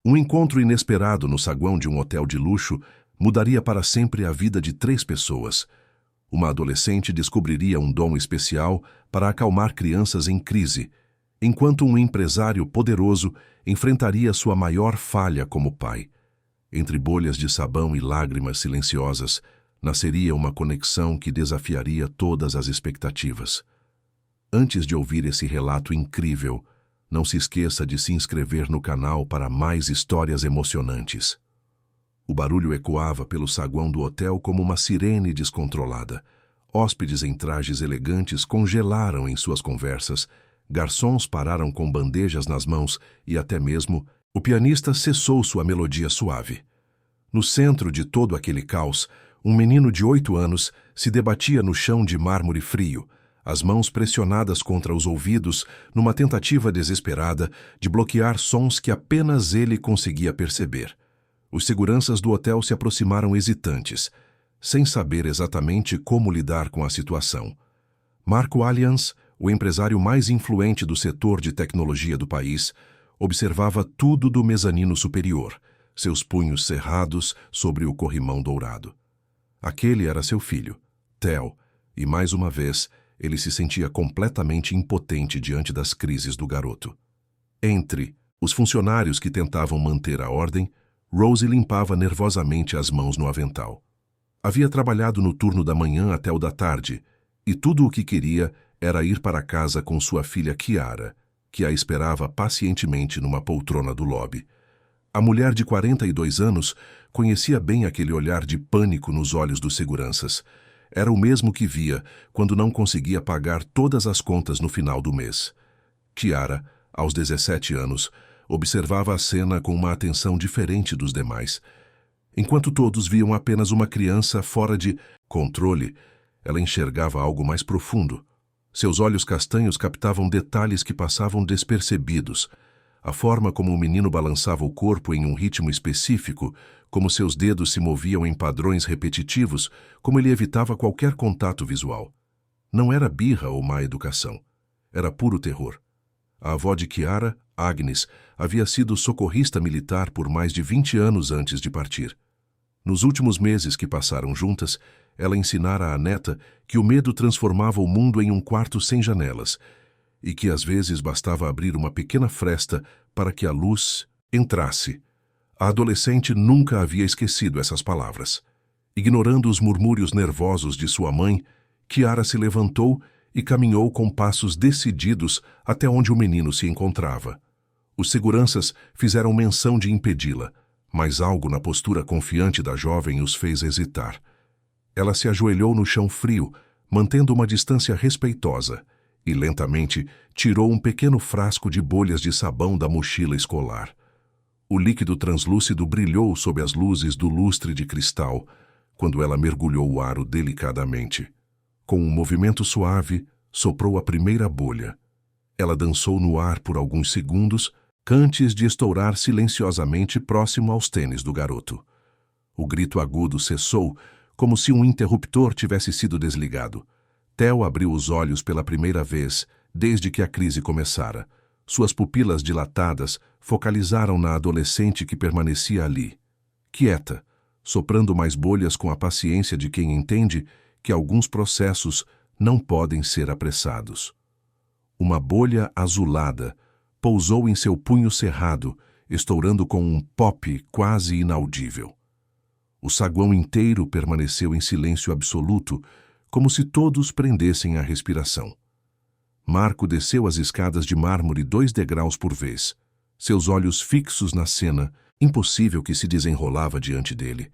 Um encontro inesperado no saguão de um hotel de luxo mudaria para sempre a vida de 3 pessoas. Uma adolescente descobriria um dom especial para acalmar crianças em crise, enquanto um empresário poderoso enfrentaria sua maior falha como pai. Entre bolhas de sabão e lágrimas silenciosas, nasceria uma conexão que desafiaria todas as expectativas. Antes de ouvir esse relato incrível, não se esqueça de se inscrever no canal para mais histórias emocionantes. O barulho ecoava pelo saguão do hotel como uma sirene descontrolada. Hóspedes em trajes elegantes congelaram em suas conversas, garçons pararam com bandejas nas mãos e até mesmo o pianista cessou sua melodia suave. No centro de todo aquele caos, um menino de 8 anos se debatia no chão de mármore frio, as mãos pressionadas contra os ouvidos numa tentativa desesperada de bloquear sons que apenas ele conseguia perceber. Os seguranças do hotel se aproximaram hesitantes, sem saber exatamente como lidar com a situação. Marco Allianz, o empresário mais influente do setor de tecnologia do país, observava tudo do mezanino superior, seus punhos cerrados sobre o corrimão dourado. Aquele era seu filho, Theo, e mais uma vez ele se sentia completamente impotente diante das crises do garoto. Entre os funcionários que tentavam manter a ordem, Rose limpava nervosamente as mãos no avental. Havia trabalhado no turno da manhã até o da tarde, e tudo o que queria era ir para casa com sua filha Chiara, que a esperava pacientemente numa poltrona do lobby. A mulher de 42 anos conhecia bem aquele olhar de pânico nos olhos dos seguranças. Era o mesmo que via quando não conseguia pagar todas as contas no final do mês. Chiara, aos 17 anos, observava a cena com uma atenção diferente dos demais. Enquanto todos viam apenas uma criança fora de controle, ela enxergava algo mais profundo. Seus olhos castanhos captavam detalhes que passavam despercebidos. A forma como o menino balançava o corpo em um ritmo específico, como seus dedos se moviam em padrões repetitivos, como ele evitava qualquer contato visual. Não era birra ou má educação. Era puro terror. A avó de Chiara, Agnes, havia sido socorrista militar por mais de 20 anos antes de partir. Nos últimos meses que passaram juntas, ela ensinara à neta que o medo transformava o mundo em um quarto sem janelas e que às vezes bastava abrir uma pequena fresta para que a luz entrasse. A adolescente nunca havia esquecido essas palavras. Ignorando os murmúrios nervosos de sua mãe, Chiara se levantou e caminhou com passos decididos até onde o menino se encontrava. Os seguranças fizeram menção de impedi-la, mas algo na postura confiante da jovem os fez hesitar. Ela se ajoelhou no chão frio, mantendo uma distância respeitosa, e lentamente tirou um pequeno frasco de bolhas de sabão da mochila escolar. O líquido translúcido brilhou sob as luzes do lustre de cristal, quando ela mergulhou o aro delicadamente. Com um movimento suave, soprou a primeira bolha. Ela dançou no ar por alguns segundos, antes de estourar silenciosamente próximo aos tênis do garoto. O grito agudo cessou, como se um interruptor tivesse sido desligado. Theo abriu os olhos pela primeira vez, desde que a crise começara. Suas pupilas dilatadas focalizaram na adolescente que permanecia ali, quieta, soprando mais bolhas com a paciência de quem entende que alguns processos não podem ser apressados. Uma bolha azulada pousou em seu punho cerrado, estourando com um pop quase inaudível. O saguão inteiro permaneceu em silêncio absoluto, como se todos prendessem a respiração. Marco desceu as escadas de mármore 2 degraus por vez, seus olhos fixos na cena, impossível que se desenrolava diante dele.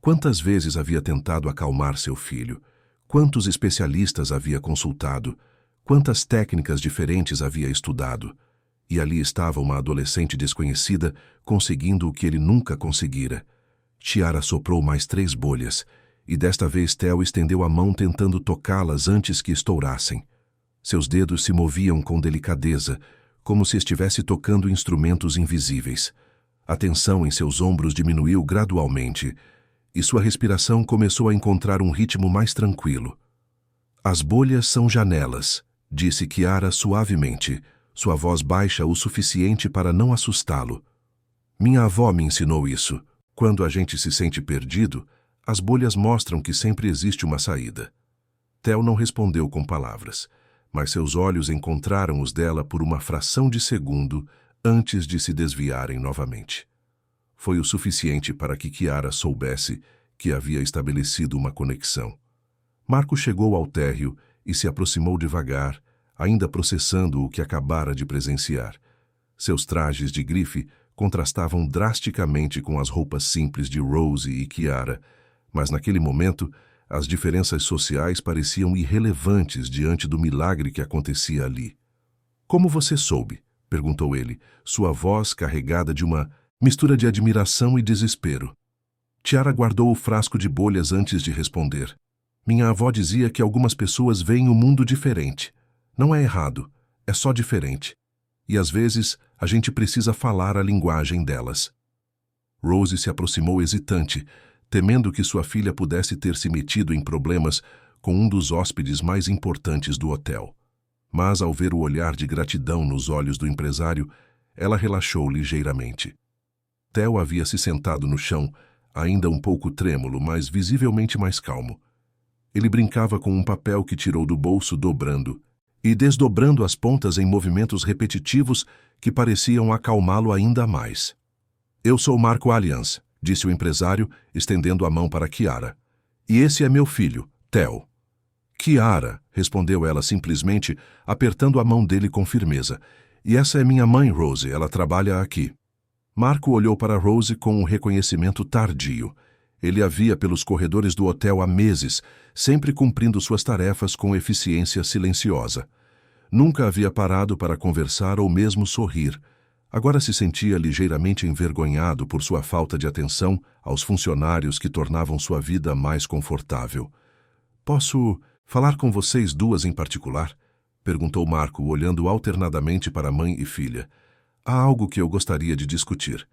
Quantas vezes havia tentado acalmar seu filho? Quantos especialistas havia consultado? Quantas técnicas diferentes havia estudado? E ali estava uma adolescente desconhecida, conseguindo o que ele nunca conseguira. Chiara soprou mais 3 bolhas, e desta vez Theo estendeu a mão tentando tocá-las antes que estourassem. Seus dedos se moviam com delicadeza, como se estivesse tocando instrumentos invisíveis. A tensão em seus ombros diminuiu gradualmente, e sua respiração começou a encontrar um ritmo mais tranquilo. As bolhas são janelas, disse Chiara suavemente, sua voz baixa o suficiente para não assustá-lo. Minha avó me ensinou isso. Quando a gente se sente perdido, as bolhas mostram que sempre existe uma saída. Theo não respondeu com palavras, mas seus olhos encontraram os dela por uma fração de segundo antes de se desviarem novamente. Foi o suficiente para que Chiara soubesse que havia estabelecido uma conexão. Marco chegou ao térreo e se aproximou devagar, ainda processando o que acabara de presenciar. Seus trajes de grife contrastavam drasticamente com as roupas simples de Rose e Chiara, mas naquele momento as diferenças sociais pareciam irrelevantes diante do milagre que acontecia ali. "Como você soube?" perguntou ele, sua voz carregada de uma mistura de admiração e desespero. Chiara guardou o frasco de bolhas antes de responder. "Minha avó dizia que algumas pessoas veem o mundo diferente. Não é errado, é só diferente. E às vezes a gente precisa falar a linguagem delas." Rose se aproximou hesitante, temendo que sua filha pudesse ter se metido em problemas com um dos hóspedes mais importantes do hotel. Mas ao ver o olhar de gratidão nos olhos do empresário, ela relaxou ligeiramente. Theo havia se sentado no chão, ainda um pouco trêmulo, mas visivelmente mais calmo. Ele brincava com um papel que tirou do bolso, dobrando e desdobrando as pontas em movimentos repetitivos que pareciam acalmá-lo ainda mais. "Eu sou Marco Allianz", disse o empresário, estendendo a mão para Chiara. "E esse é meu filho, Theo." "Chiara", respondeu ela simplesmente, apertando a mão dele com firmeza. "E essa é minha mãe, Rose, ela trabalha aqui." Marco olhou para Rose com um reconhecimento tardio. Ele a via pelos corredores do hotel há meses, sempre cumprindo suas tarefas com eficiência silenciosa. Nunca havia parado para conversar ou mesmo sorrir. Agora se sentia ligeiramente envergonhado por sua falta de atenção aos funcionários que tornavam sua vida mais confortável. "Posso falar com vocês duas em particular?" perguntou Marco, olhando alternadamente para mãe e filha. "Há algo que eu gostaria de discutir."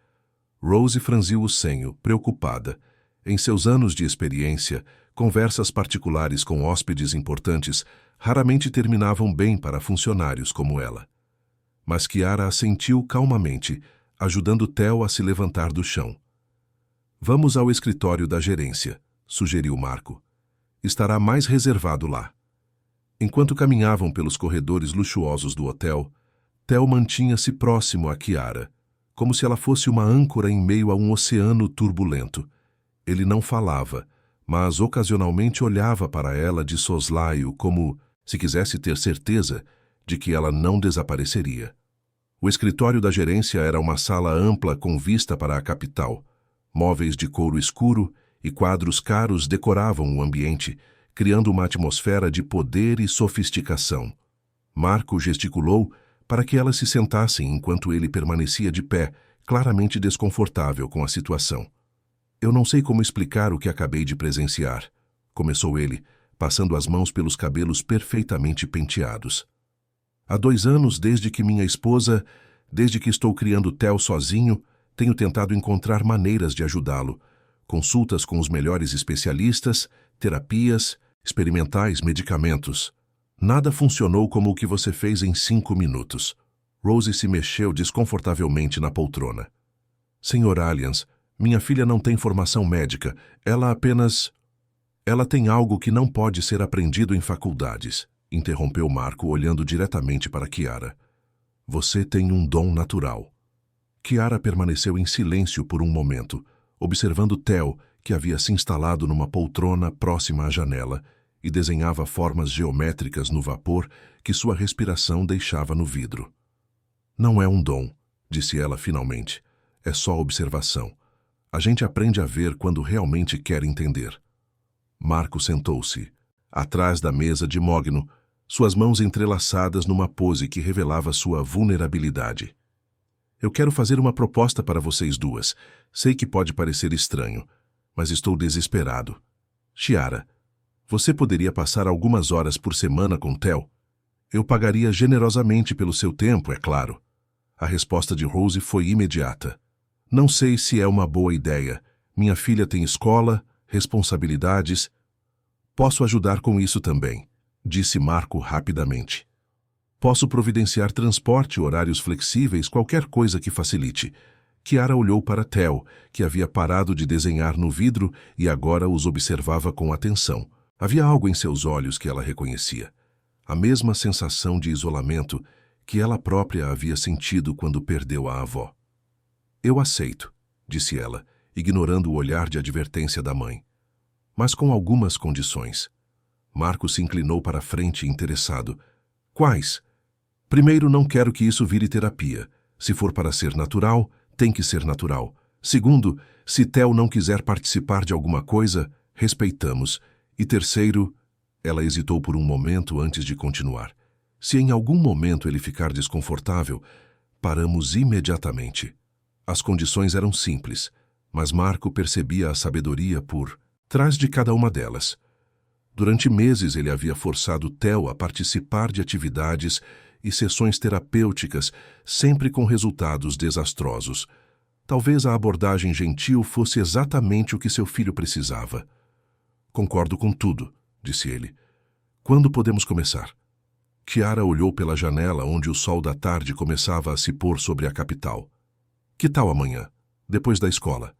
Rose franziu o senho, preocupada. Em seus anos de experiência, conversas particulares com hóspedes importantes raramente terminavam bem para funcionários como ela. Mas Chiara assentiu calmamente, ajudando Theo a se levantar do chão. "Vamos ao escritório da gerência", sugeriu Marco. "Estará mais reservado lá." Enquanto caminhavam pelos corredores luxuosos do hotel, Theo mantinha-se próximo a Chiara, como se ela fosse uma âncora em meio a um oceano turbulento. Ele não falava, mas ocasionalmente olhava para ela de soslaio, como se quisesse ter certeza de que ela não desapareceria. O escritório da gerência era uma sala ampla com vista para a capital. Móveis de couro escuro e quadros caros decoravam o ambiente, criando uma atmosfera de poder e sofisticação. Marco gesticulou para que elas se sentassem enquanto ele permanecia de pé, claramente desconfortável com a situação. "Eu não sei como explicar o que acabei de presenciar", começou ele, passando as mãos pelos cabelos perfeitamente penteados. "Há 2 anos, desde que estou criando Theo sozinho, tenho tentado encontrar maneiras de ajudá-lo. Consultas com os melhores especialistas, terapias, experimentais, medicamentos. Nada funcionou como o que você fez em 5 minutos." Rose se mexeu desconfortavelmente na poltrona. "Sr. Allianz, minha filha não tem formação médica. Ela tem algo que não pode ser aprendido em faculdades", interrompeu Marco, olhando diretamente para Chiara. "Você tem um dom natural." Chiara permaneceu em silêncio por um momento, observando Theo, que havia se instalado numa poltrona próxima à janela e desenhava formas geométricas no vapor que sua respiração deixava no vidro. "Não é um dom", disse ela finalmente. "É só observação. A gente aprende a ver quando realmente quer entender." Marco sentou-se, atrás da mesa de mogno, suas mãos entrelaçadas numa pose que revelava sua vulnerabilidade. "Eu quero fazer uma proposta para vocês duas. Sei que pode parecer estranho, mas estou desesperado. Chiara, você poderia passar algumas horas por semana com Theo? Eu pagaria generosamente pelo seu tempo, é claro." A resposta de Rose foi imediata. "Não sei se é uma boa ideia. Minha filha tem escola, responsabilidades." "Posso ajudar com isso também", disse Marco rapidamente. "Posso providenciar transporte, horários flexíveis, qualquer coisa que facilite." Chiara olhou para Theo, que havia parado de desenhar no vidro e agora os observava com atenção. Havia algo em seus olhos que ela reconhecia. A mesma sensação de isolamento que ela própria havia sentido quando perdeu a avó. Eu aceito, disse ela, ignorando o olhar de advertência da mãe. Mas com algumas condições. Marco se inclinou para a frente interessado. Quais? Primeiro, não quero que isso vire terapia. Se for para ser natural, tem que ser natural. Segundo, se Theo não quiser participar de alguma coisa, respeitamos. E terceiro, ela hesitou por um momento antes de continuar. Se em algum momento ele ficar desconfortável, paramos imediatamente. As condições eram simples, mas Marco percebia a sabedoria por trás de cada uma delas. Durante meses ele havia forçado Theo a participar de atividades e sessões terapêuticas, sempre com resultados desastrosos. Talvez a abordagem gentil fosse exatamente o que seu filho precisava. Concordo com tudo, disse ele. Quando podemos começar? Chiara olhou pela janela onde o sol da tarde começava a se pôr sobre a capital. Que tal amanhã, depois da escola?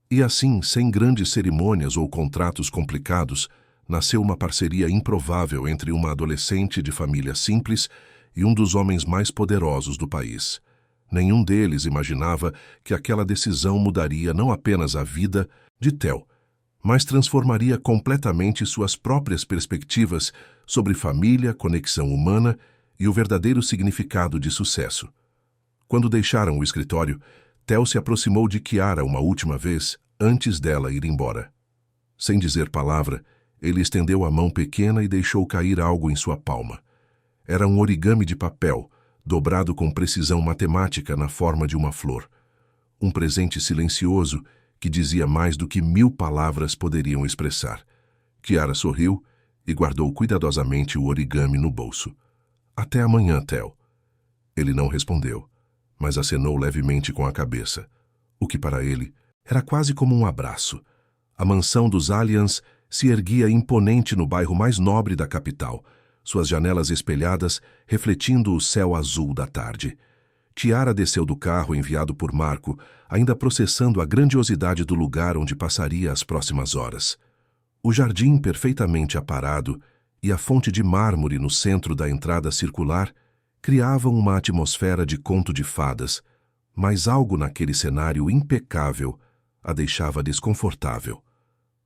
E assim, sem grandes cerimônias ou contratos complicados, nasceu uma parceria improvável entre uma adolescente de família simples e um dos homens mais poderosos do país. Nenhum deles imaginava que aquela decisão mudaria não apenas a vida de Theo, mas transformaria completamente suas próprias perspectivas sobre família, conexão humana e o verdadeiro significado de sucesso. Quando deixaram o escritório, Theo se aproximou de Chiara uma última vez antes dela ir embora. Sem dizer palavra, ele estendeu a mão pequena e deixou cair algo em sua palma. Era um origami de papel, dobrado com precisão matemática na forma de uma flor. Um presente silencioso que dizia mais do que 1000 palavras poderiam expressar. Chiara sorriu e guardou cuidadosamente o origami no bolso. Até amanhã, Theo. Ele não respondeu, mas acenou levemente com a cabeça, o que para ele era quase como um abraço. A mansão dos Allianz se erguia imponente no bairro mais nobre da capital, suas janelas espelhadas refletindo o céu azul da tarde. Chiara desceu do carro enviado por Marco, ainda processando a grandiosidade do lugar onde passaria as próximas horas. O jardim perfeitamente aparado e a fonte de mármore no centro da entrada circular criavam uma atmosfera de conto de fadas, mas algo naquele cenário impecável a deixava desconfortável.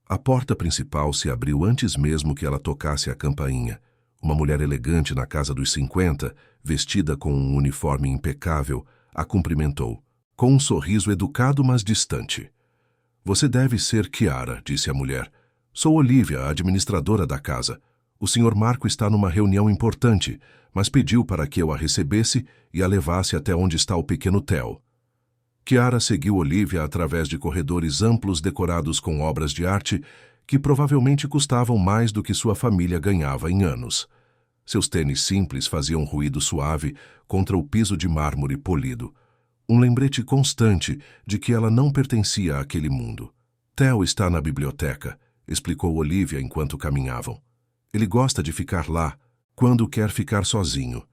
A porta principal se abriu antes mesmo que ela tocasse a campainha. Uma mulher elegante na casa dos 50, vestida com um uniforme impecável, a cumprimentou, com um sorriso educado mas distante. Você deve ser Chiara, disse a mulher. Sou Olivia, a administradora da casa. O Sr. Marco está numa reunião importante, mas pediu para que eu a recebesse e a levasse até onde está o pequeno Theo. Chiara seguiu Olivia através de corredores amplos decorados com obras de arte que provavelmente custavam mais do que sua família ganhava em anos. Seus tênis simples faziam um ruído suave contra o piso de mármore polido. Um lembrete constante de que ela não pertencia àquele mundo. Theo está na biblioteca, explicou Olivia enquanto caminhavam. Ele gosta de ficar lá, quando quer ficar sozinho.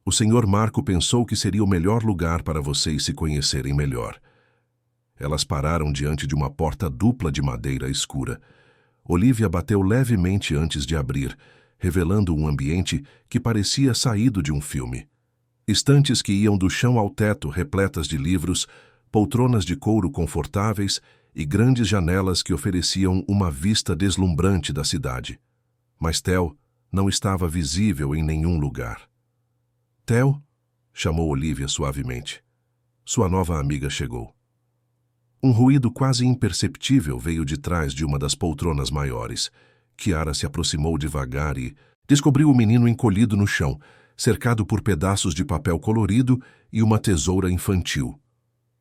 O Sr. Marco pensou que seria o melhor lugar para vocês se conhecerem melhor. Elas pararam diante de uma porta dupla de madeira escura. Olivia bateu levemente antes de abrir, revelando um ambiente que parecia saído de um filme. Estantes que iam do chão ao teto repletas de livros, poltronas de couro confortáveis e grandes janelas que ofereciam uma vista deslumbrante da cidade. Mas Theo não estava visível em nenhum lugar. Theo? Chamou Olivia suavemente. Sua nova amiga chegou. Um ruído quase imperceptível veio de trás de uma das poltronas maiores. Chiara se aproximou devagar e descobriu o menino encolhido no chão, cercado por pedaços de papel colorido e uma tesoura infantil.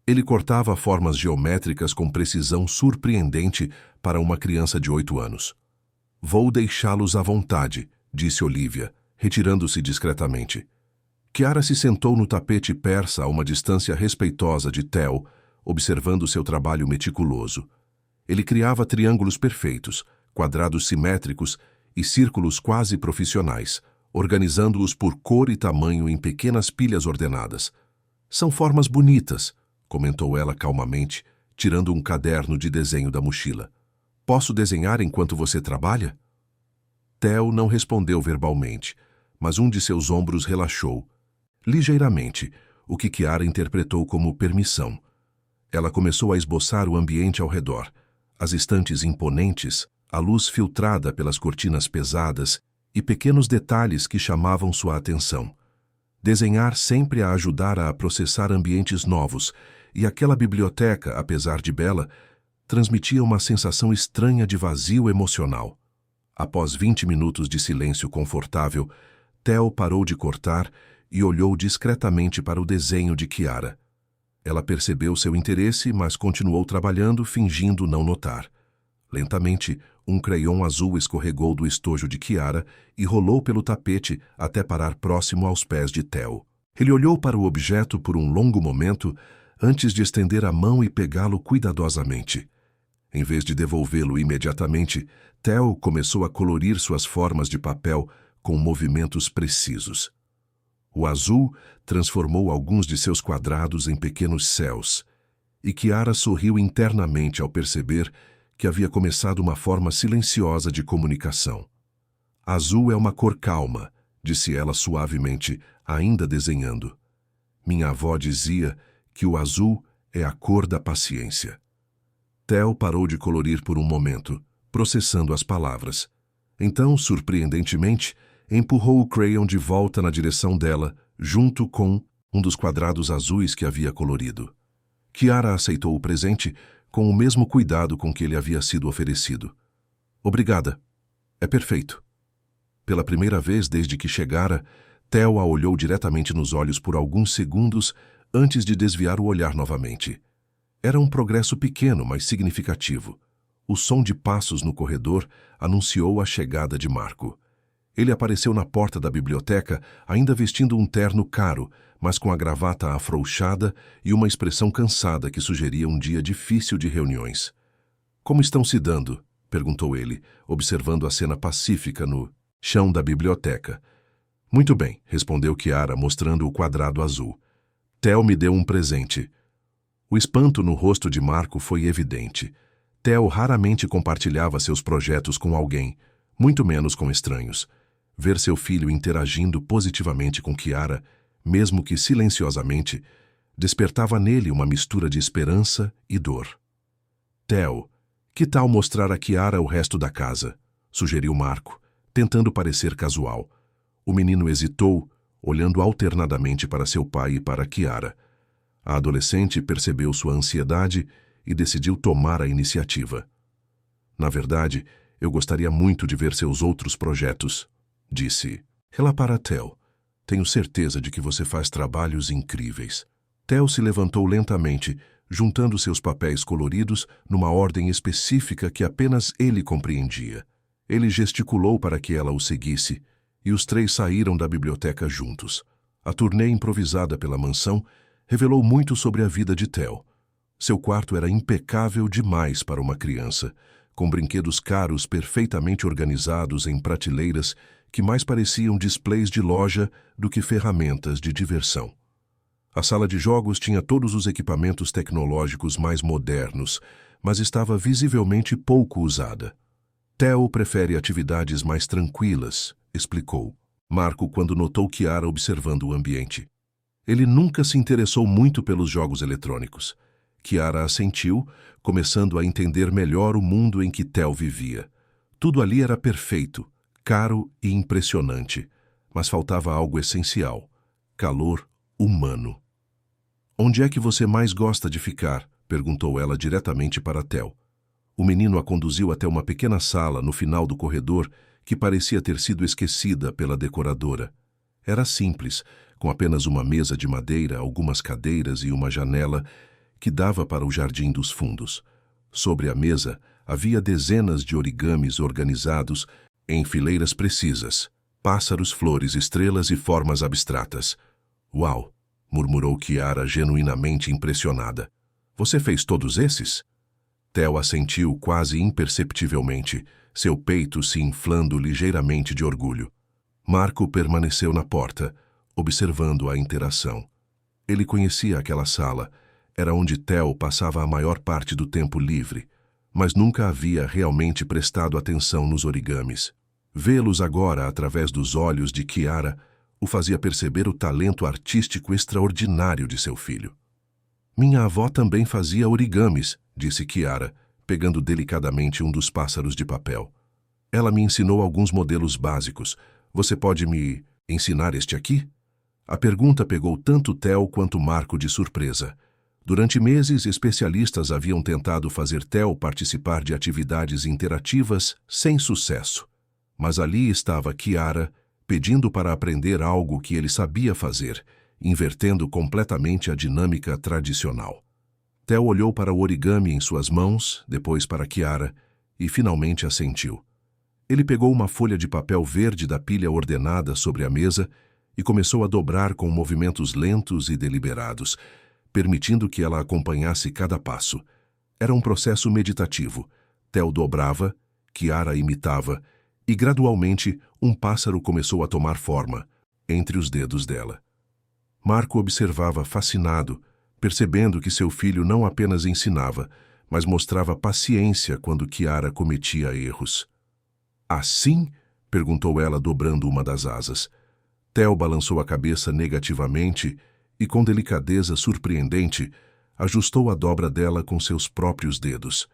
Ele cortava formas geométricas com precisão surpreendente para uma criança de 8 anos. Vou deixá-los à vontade, disse Olivia, retirando-se discretamente. Chiara se sentou no tapete persa a uma distância respeitosa de Theo, observando seu trabalho meticuloso. Ele criava triângulos perfeitos, quadrados simétricos e círculos quase profissionais, organizando-os por cor e tamanho em pequenas pilhas ordenadas. São formas bonitas, comentou ela calmamente, tirando um caderno de desenho da mochila. Posso desenhar enquanto você trabalha? Theo não respondeu verbalmente, mas um de seus ombros relaxou, ligeiramente, o que Chiara interpretou como permissão. Ela começou a esboçar o ambiente ao redor, as estantes imponentes, a luz filtrada pelas cortinas pesadas e pequenos detalhes que chamavam sua atenção. Desenhar sempre a ajudara a processar ambientes novos, e aquela biblioteca, apesar de bela, transmitia uma sensação estranha de vazio emocional. Após 20 minutos de silêncio confortável, Theo parou de cortar e olhou discretamente para o desenho de Chiara. Ela percebeu seu interesse, mas continuou trabalhando, fingindo não notar. Lentamente, um crayon azul escorregou do estojo de Chiara e rolou pelo tapete até parar próximo aos pés de Theo. Ele olhou para o objeto por um longo momento antes de estender a mão e pegá-lo cuidadosamente. Em vez de devolvê-lo imediatamente, Theo começou a colorir suas formas de papel com movimentos precisos. O azul transformou alguns de seus quadrados em pequenos céus, e Chiara sorriu internamente ao perceber que havia começado uma forma silenciosa de comunicação. Azul é uma cor calma, disse ela suavemente, ainda desenhando. Minha avó dizia que o azul é a cor da paciência. Theo parou de colorir por um momento, processando as palavras. Então, surpreendentemente, empurrou o crayon de volta na direção dela, junto com um dos quadrados azuis que havia colorido. Chiara aceitou o presente com o mesmo cuidado com que ele havia sido oferecido. Obrigada. É perfeito. Pela primeira vez desde que chegara, Theo a olhou diretamente nos olhos por alguns segundos antes de desviar o olhar novamente. Era um progresso pequeno, mas significativo. O som de passos no corredor anunciou a chegada de Marco. Ele apareceu na porta da biblioteca, ainda vestindo um terno caro, mas com a gravata afrouxada e uma expressão cansada que sugeria um dia difícil de reuniões. Como estão se dando? Perguntou ele, observando a cena pacífica no chão da biblioteca. Muito bem, respondeu Chiara, mostrando o quadrado azul. Theo me deu um presente. O espanto no rosto de Marco foi evidente. Theo raramente compartilhava seus projetos com alguém, muito menos com estranhos. Ver seu filho interagindo positivamente com Chiara, mesmo que silenciosamente, despertava nele uma mistura de esperança e dor. Theo, que tal mostrar a Chiara o resto da casa? Sugeriu Marco, tentando parecer casual. O menino hesitou, olhando alternadamente para seu pai e para Chiara. A adolescente percebeu sua ansiedade e decidiu tomar a iniciativa. Na verdade, eu gostaria muito de ver seus outros projetos, disse. Ela para Theo. Tenho certeza de que você faz trabalhos incríveis. Theo se levantou lentamente, juntando seus papéis coloridos numa ordem específica que apenas ele compreendia. Ele gesticulou para que ela o seguisse, e os três saíram da biblioteca juntos. A turnê improvisada pela mansão revelou muito sobre a vida de Theo. Seu quarto era impecável demais para uma criança, com brinquedos caros perfeitamente organizados em prateleiras que mais pareciam displays de loja do que ferramentas de diversão. A sala de jogos tinha todos os equipamentos tecnológicos mais modernos, mas estava visivelmente pouco usada. Theo prefere atividades mais tranquilas, explicou Marco quando notou Chiara observando o ambiente. Ele nunca se interessou muito pelos jogos eletrônicos. Chiara assentiu, começando a entender melhor o mundo em que Theo vivia. Tudo ali era perfeito, caro e impressionante, mas faltava algo essencial: calor humano. Onde é que você mais gosta de ficar? Perguntou ela diretamente para Theo. O menino a conduziu até uma pequena sala no final do corredor que parecia ter sido esquecida pela decoradora. Era simples, com apenas uma mesa de madeira, algumas cadeiras e uma janela que dava para o jardim dos fundos. Sobre a mesa havia dezenas de origamis organizados em fileiras precisas, pássaros, flores, estrelas e formas abstratas. Uau! Murmurou Chiara, genuinamente impressionada. Você fez todos esses? Theo assentiu quase imperceptivelmente, seu peito se inflando ligeiramente de orgulho. Marco permaneceu na porta, observando a interação. Ele conhecia aquela sala. Era onde Theo passava a maior parte do tempo livre, mas nunca havia realmente prestado atenção nos origamis. Vê-los agora através dos olhos de Kiara o fazia perceber o talento artístico extraordinário de seu filho. Minha avó também fazia origamis, disse Kiara, pegando delicadamente um dos pássaros de papel. Ela me ensinou alguns modelos básicos. Você pode me ensinar este aqui? A pergunta pegou tanto Theo quanto Marco de surpresa. Durante meses, especialistas haviam tentado fazer Theo participar de atividades interativas sem sucesso. Mas ali estava Kiara, pedindo para aprender algo que ele sabia fazer, invertendo completamente a dinâmica tradicional. Theo olhou para o origami em suas mãos, depois para Kiara, e finalmente assentiu. Ele pegou uma folha de papel verde da pilha ordenada sobre a mesa e começou a dobrar com movimentos lentos e deliberados, permitindo que ela acompanhasse cada passo. Era um processo meditativo. Theo dobrava, Kiara imitava, e gradualmente um pássaro começou a tomar forma, entre os dedos dela. Marco observava fascinado, percebendo que seu filho não apenas ensinava, mas mostrava paciência quando Kiara cometia erros. Assim? Perguntou ela, dobrando uma das asas. Theo balançou a cabeça negativamente e, com delicadeza surpreendente, ajustou a dobra dela com seus próprios dedos.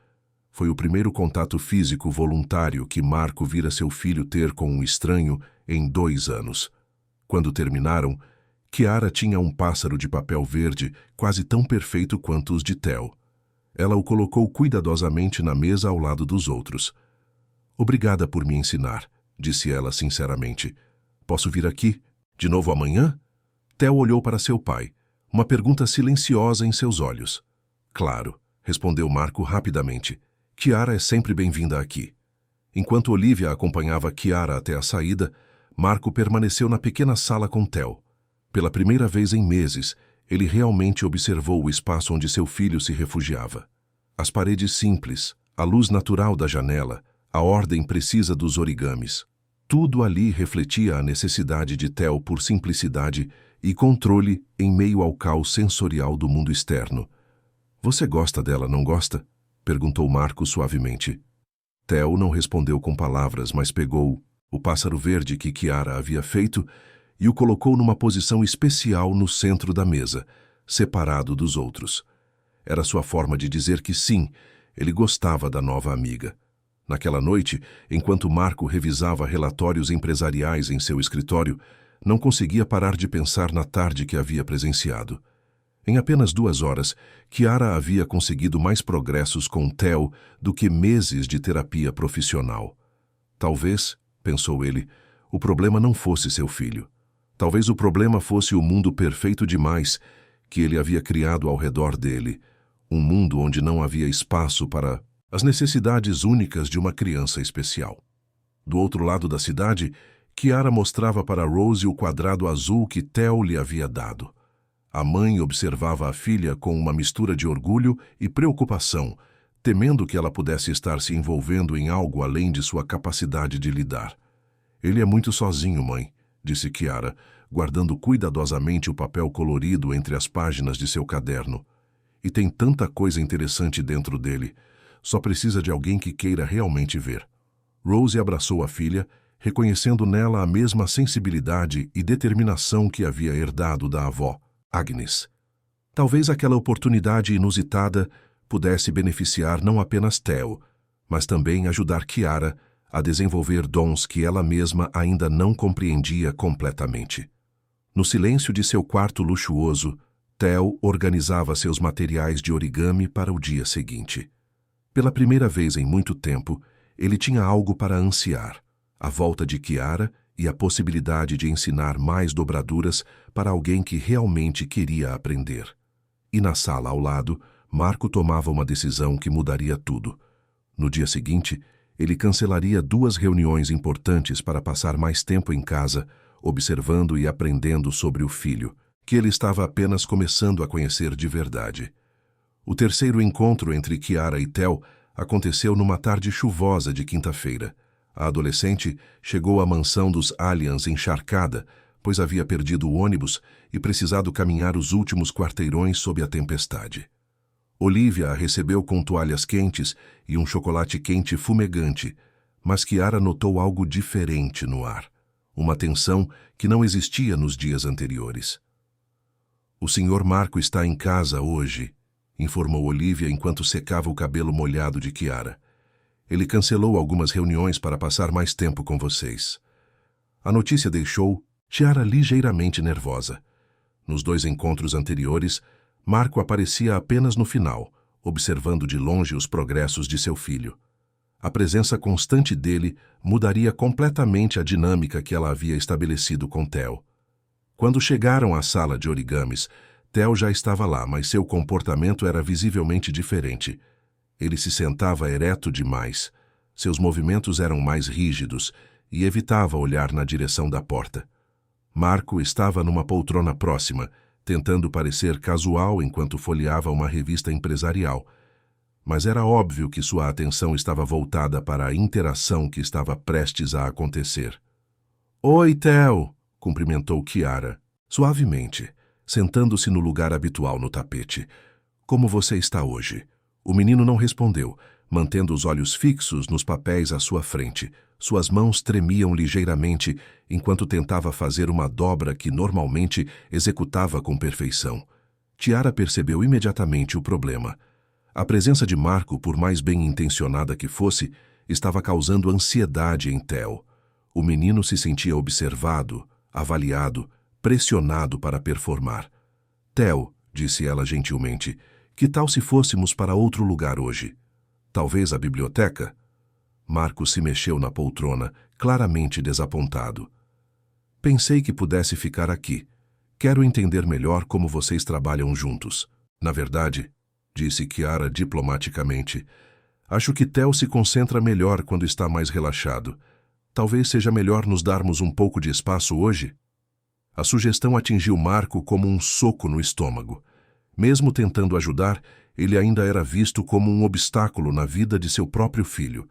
Foi o primeiro contato físico voluntário que Marco vira seu filho ter com um estranho em 2 anos. Quando terminaram, Kiara tinha um pássaro de papel verde quase tão perfeito quanto os de Theo. Ela o colocou cuidadosamente na mesa ao lado dos outros. Obrigada por me ensinar, disse ela sinceramente. Posso vir aqui de novo amanhã? Theo olhou para seu pai, uma pergunta silenciosa em seus olhos. Claro, respondeu Marco rapidamente. Kiara é sempre bem-vinda aqui. Enquanto Olivia acompanhava Kiara até a saída, Marco permaneceu na pequena sala com Theo. Pela primeira vez em meses, ele realmente observou o espaço onde seu filho se refugiava. As paredes simples, a luz natural da janela, a ordem precisa dos origamis. Tudo ali refletia a necessidade de Theo por simplicidade e controle em meio ao caos sensorial do mundo externo. Você gosta dela, não gosta? Perguntou Marco suavemente. Theo não respondeu com palavras, mas pegou o pássaro verde que Kiara havia feito e o colocou numa posição especial no centro da mesa, separado dos outros. Era sua forma de dizer que sim, ele gostava da nova amiga. Naquela noite, enquanto Marco revisava relatórios empresariais em seu escritório, não conseguia parar de pensar na tarde que havia presenciado. Em apenas 2 horas, Kiara havia conseguido mais progressos com Theo do que meses de terapia profissional. Talvez, pensou ele, o problema não fosse seu filho. Talvez o problema fosse o mundo perfeito demais que ele havia criado ao redor dele, um mundo onde não havia espaço para as necessidades únicas de uma criança especial. Do outro lado da cidade, Kiara mostrava para Rose o quadrado azul que Theo lhe havia dado. A mãe observava a filha com uma mistura de orgulho e preocupação, temendo que ela pudesse estar se envolvendo em algo além de sua capacidade de lidar. Ele é muito sozinho, mãe, disse Kiara, guardando cuidadosamente o papel colorido entre as páginas de seu caderno. E tem tanta coisa interessante dentro dele. Só precisa de alguém que queira realmente ver. Rose abraçou a filha, reconhecendo nela a mesma sensibilidade e determinação que havia herdado da avó, Agnes. Talvez aquela oportunidade inusitada pudesse beneficiar não apenas Theo, mas também ajudar Kiara a desenvolver dons que ela mesma ainda não compreendia completamente. No silêncio de seu quarto luxuoso, Theo organizava seus materiais de origami para o dia seguinte. Pela primeira vez em muito tempo, ele tinha algo para ansiar: a volta de Kiara e a possibilidade de ensinar mais dobraduras para alguém que realmente queria aprender. E na sala ao lado, Marco tomava uma decisão que mudaria tudo. No dia seguinte, ele cancelaria 2 reuniões importantes para passar mais tempo em casa, observando e aprendendo sobre o filho, que ele estava apenas começando a conhecer de verdade. O terceiro encontro entre Kiara e Theo aconteceu numa tarde chuvosa de quinta-feira. A adolescente chegou à mansão dos Aliens encharcada, pois havia perdido o ônibus e precisado caminhar os últimos quarteirões sob a tempestade. Olivia a recebeu com toalhas quentes e um chocolate quente fumegante, mas Chiara notou algo diferente no ar, uma tensão que não existia nos dias anteriores. "O Sr. Marco está em casa hoje", informou Olivia enquanto secava o cabelo molhado de Chiara. "Ele cancelou algumas reuniões para passar mais tempo com vocês." A notícia deixou Chiara ligeiramente nervosa. Nos 2 encontros anteriores, Marco aparecia apenas no final, observando de longe os progressos de seu filho. A presença constante dele mudaria completamente a dinâmica que ela havia estabelecido com Theo. Quando chegaram à sala de origamis, Theo já estava lá, mas seu comportamento era visivelmente diferente. Ele se sentava ereto demais, seus movimentos eram mais rígidos e evitava olhar na direção da porta. Marco estava numa poltrona próxima, tentando parecer casual enquanto folheava uma revista empresarial, mas era óbvio que sua atenção estava voltada para a interação que estava prestes a acontecer. "Oi, Theo!" cumprimentou Chiara, suavemente, sentando-se no lugar habitual no tapete. "Como você está hoje?" O menino não respondeu, mantendo os olhos fixos nos papéis à sua frente. Suas mãos tremiam ligeiramente enquanto tentava fazer uma dobra que normalmente executava com perfeição. Chiara percebeu imediatamente o problema. A presença de Marco, por mais bem-intencionada que fosse, estava causando ansiedade em Theo. O menino se sentia observado, avaliado, pressionado para performar. "Theo", disse ela gentilmente, "que tal se fôssemos para outro lugar hoje? Talvez a biblioteca?" Marco se mexeu na poltrona, claramente desapontado. "Pensei que pudesse ficar aqui. Quero entender melhor como vocês trabalham juntos. Na verdade", disse Chiara diplomaticamente, "acho que Theo se concentra melhor quando está mais relaxado. Talvez seja melhor nos darmos um pouco de espaço hoje?" A sugestão atingiu Marco como um soco no estômago. Mesmo tentando ajudar, ele ainda era visto como um obstáculo na vida de seu próprio filho.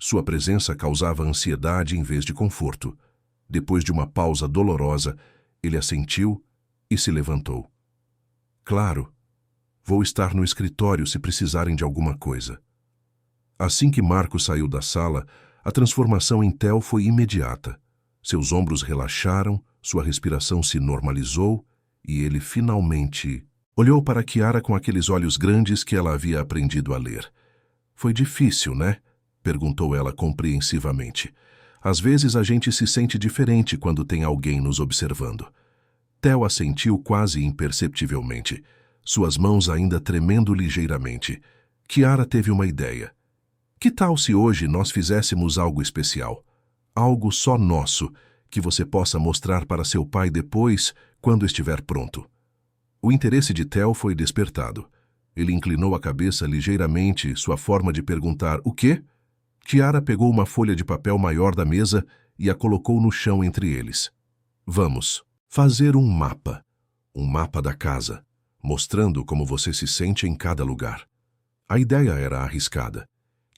Sua presença causava ansiedade em vez de conforto. Depois de uma pausa dolorosa, ele assentiu e se levantou. "Claro, vou estar no escritório se precisarem de alguma coisa." Assim que Marco saiu da sala, a transformação em Theo foi imediata. Seus ombros relaxaram, sua respiração se normalizou e ele finalmente olhou para Chiara com aqueles olhos grandes que ela havia aprendido a ler. "Foi difícil, né?" perguntou ela compreensivamente. "Às vezes a gente se sente diferente quando tem alguém nos observando." Theo assentiu quase imperceptivelmente, suas mãos ainda tremendo ligeiramente. Chiara teve uma ideia. "Que tal se hoje nós fizéssemos algo especial? Algo só nosso, que você possa mostrar para seu pai depois, quando estiver pronto." O interesse de Theo foi despertado. Ele inclinou a cabeça ligeiramente, sua forma de perguntar "o quê?" Chiara pegou uma folha de papel maior da mesa e a colocou no chão entre eles. "Vamos fazer um mapa da casa, mostrando como você se sente em cada lugar." A ideia era arriscada.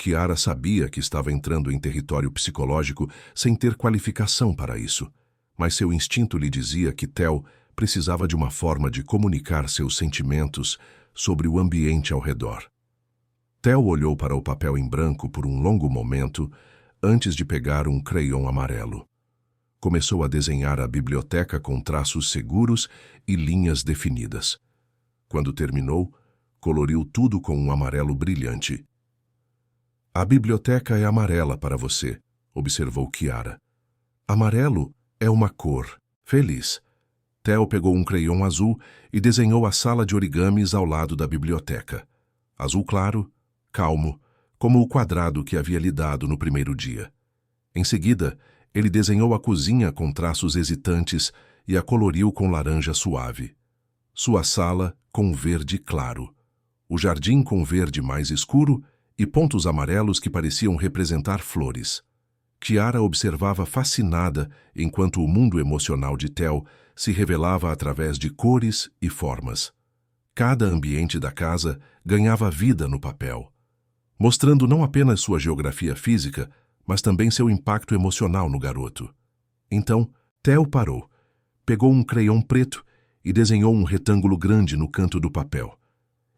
Chiara sabia que estava entrando em território psicológico sem ter qualificação para isso, mas seu instinto lhe dizia que Theo precisava de uma forma de comunicar seus sentimentos sobre o ambiente ao redor. Theo olhou para o papel em branco por um longo momento antes de pegar um crayon amarelo. Começou a desenhar a biblioteca com traços seguros e linhas definidas. Quando terminou, coloriu tudo com um amarelo brilhante. "A biblioteca é amarela para você", observou Chiara. "Amarelo é uma cor feliz." Theo pegou um crayon azul e desenhou a sala de origamis ao lado da biblioteca. Azul claro, calmo, como o quadrado que havia lhe dado no primeiro dia. Em seguida, ele desenhou a cozinha com traços hesitantes e a coloriu com laranja suave. Sua sala com verde claro. O jardim com verde mais escuro e pontos amarelos que pareciam representar flores. Chiara observava fascinada enquanto o mundo emocional de Theo se revelava através de cores e formas. Cada ambiente da casa ganhava vida no papel, mostrando não apenas sua geografia física, mas também seu impacto emocional no garoto. Então, Theo parou. Pegou um crayon preto e desenhou um retângulo grande no canto do papel.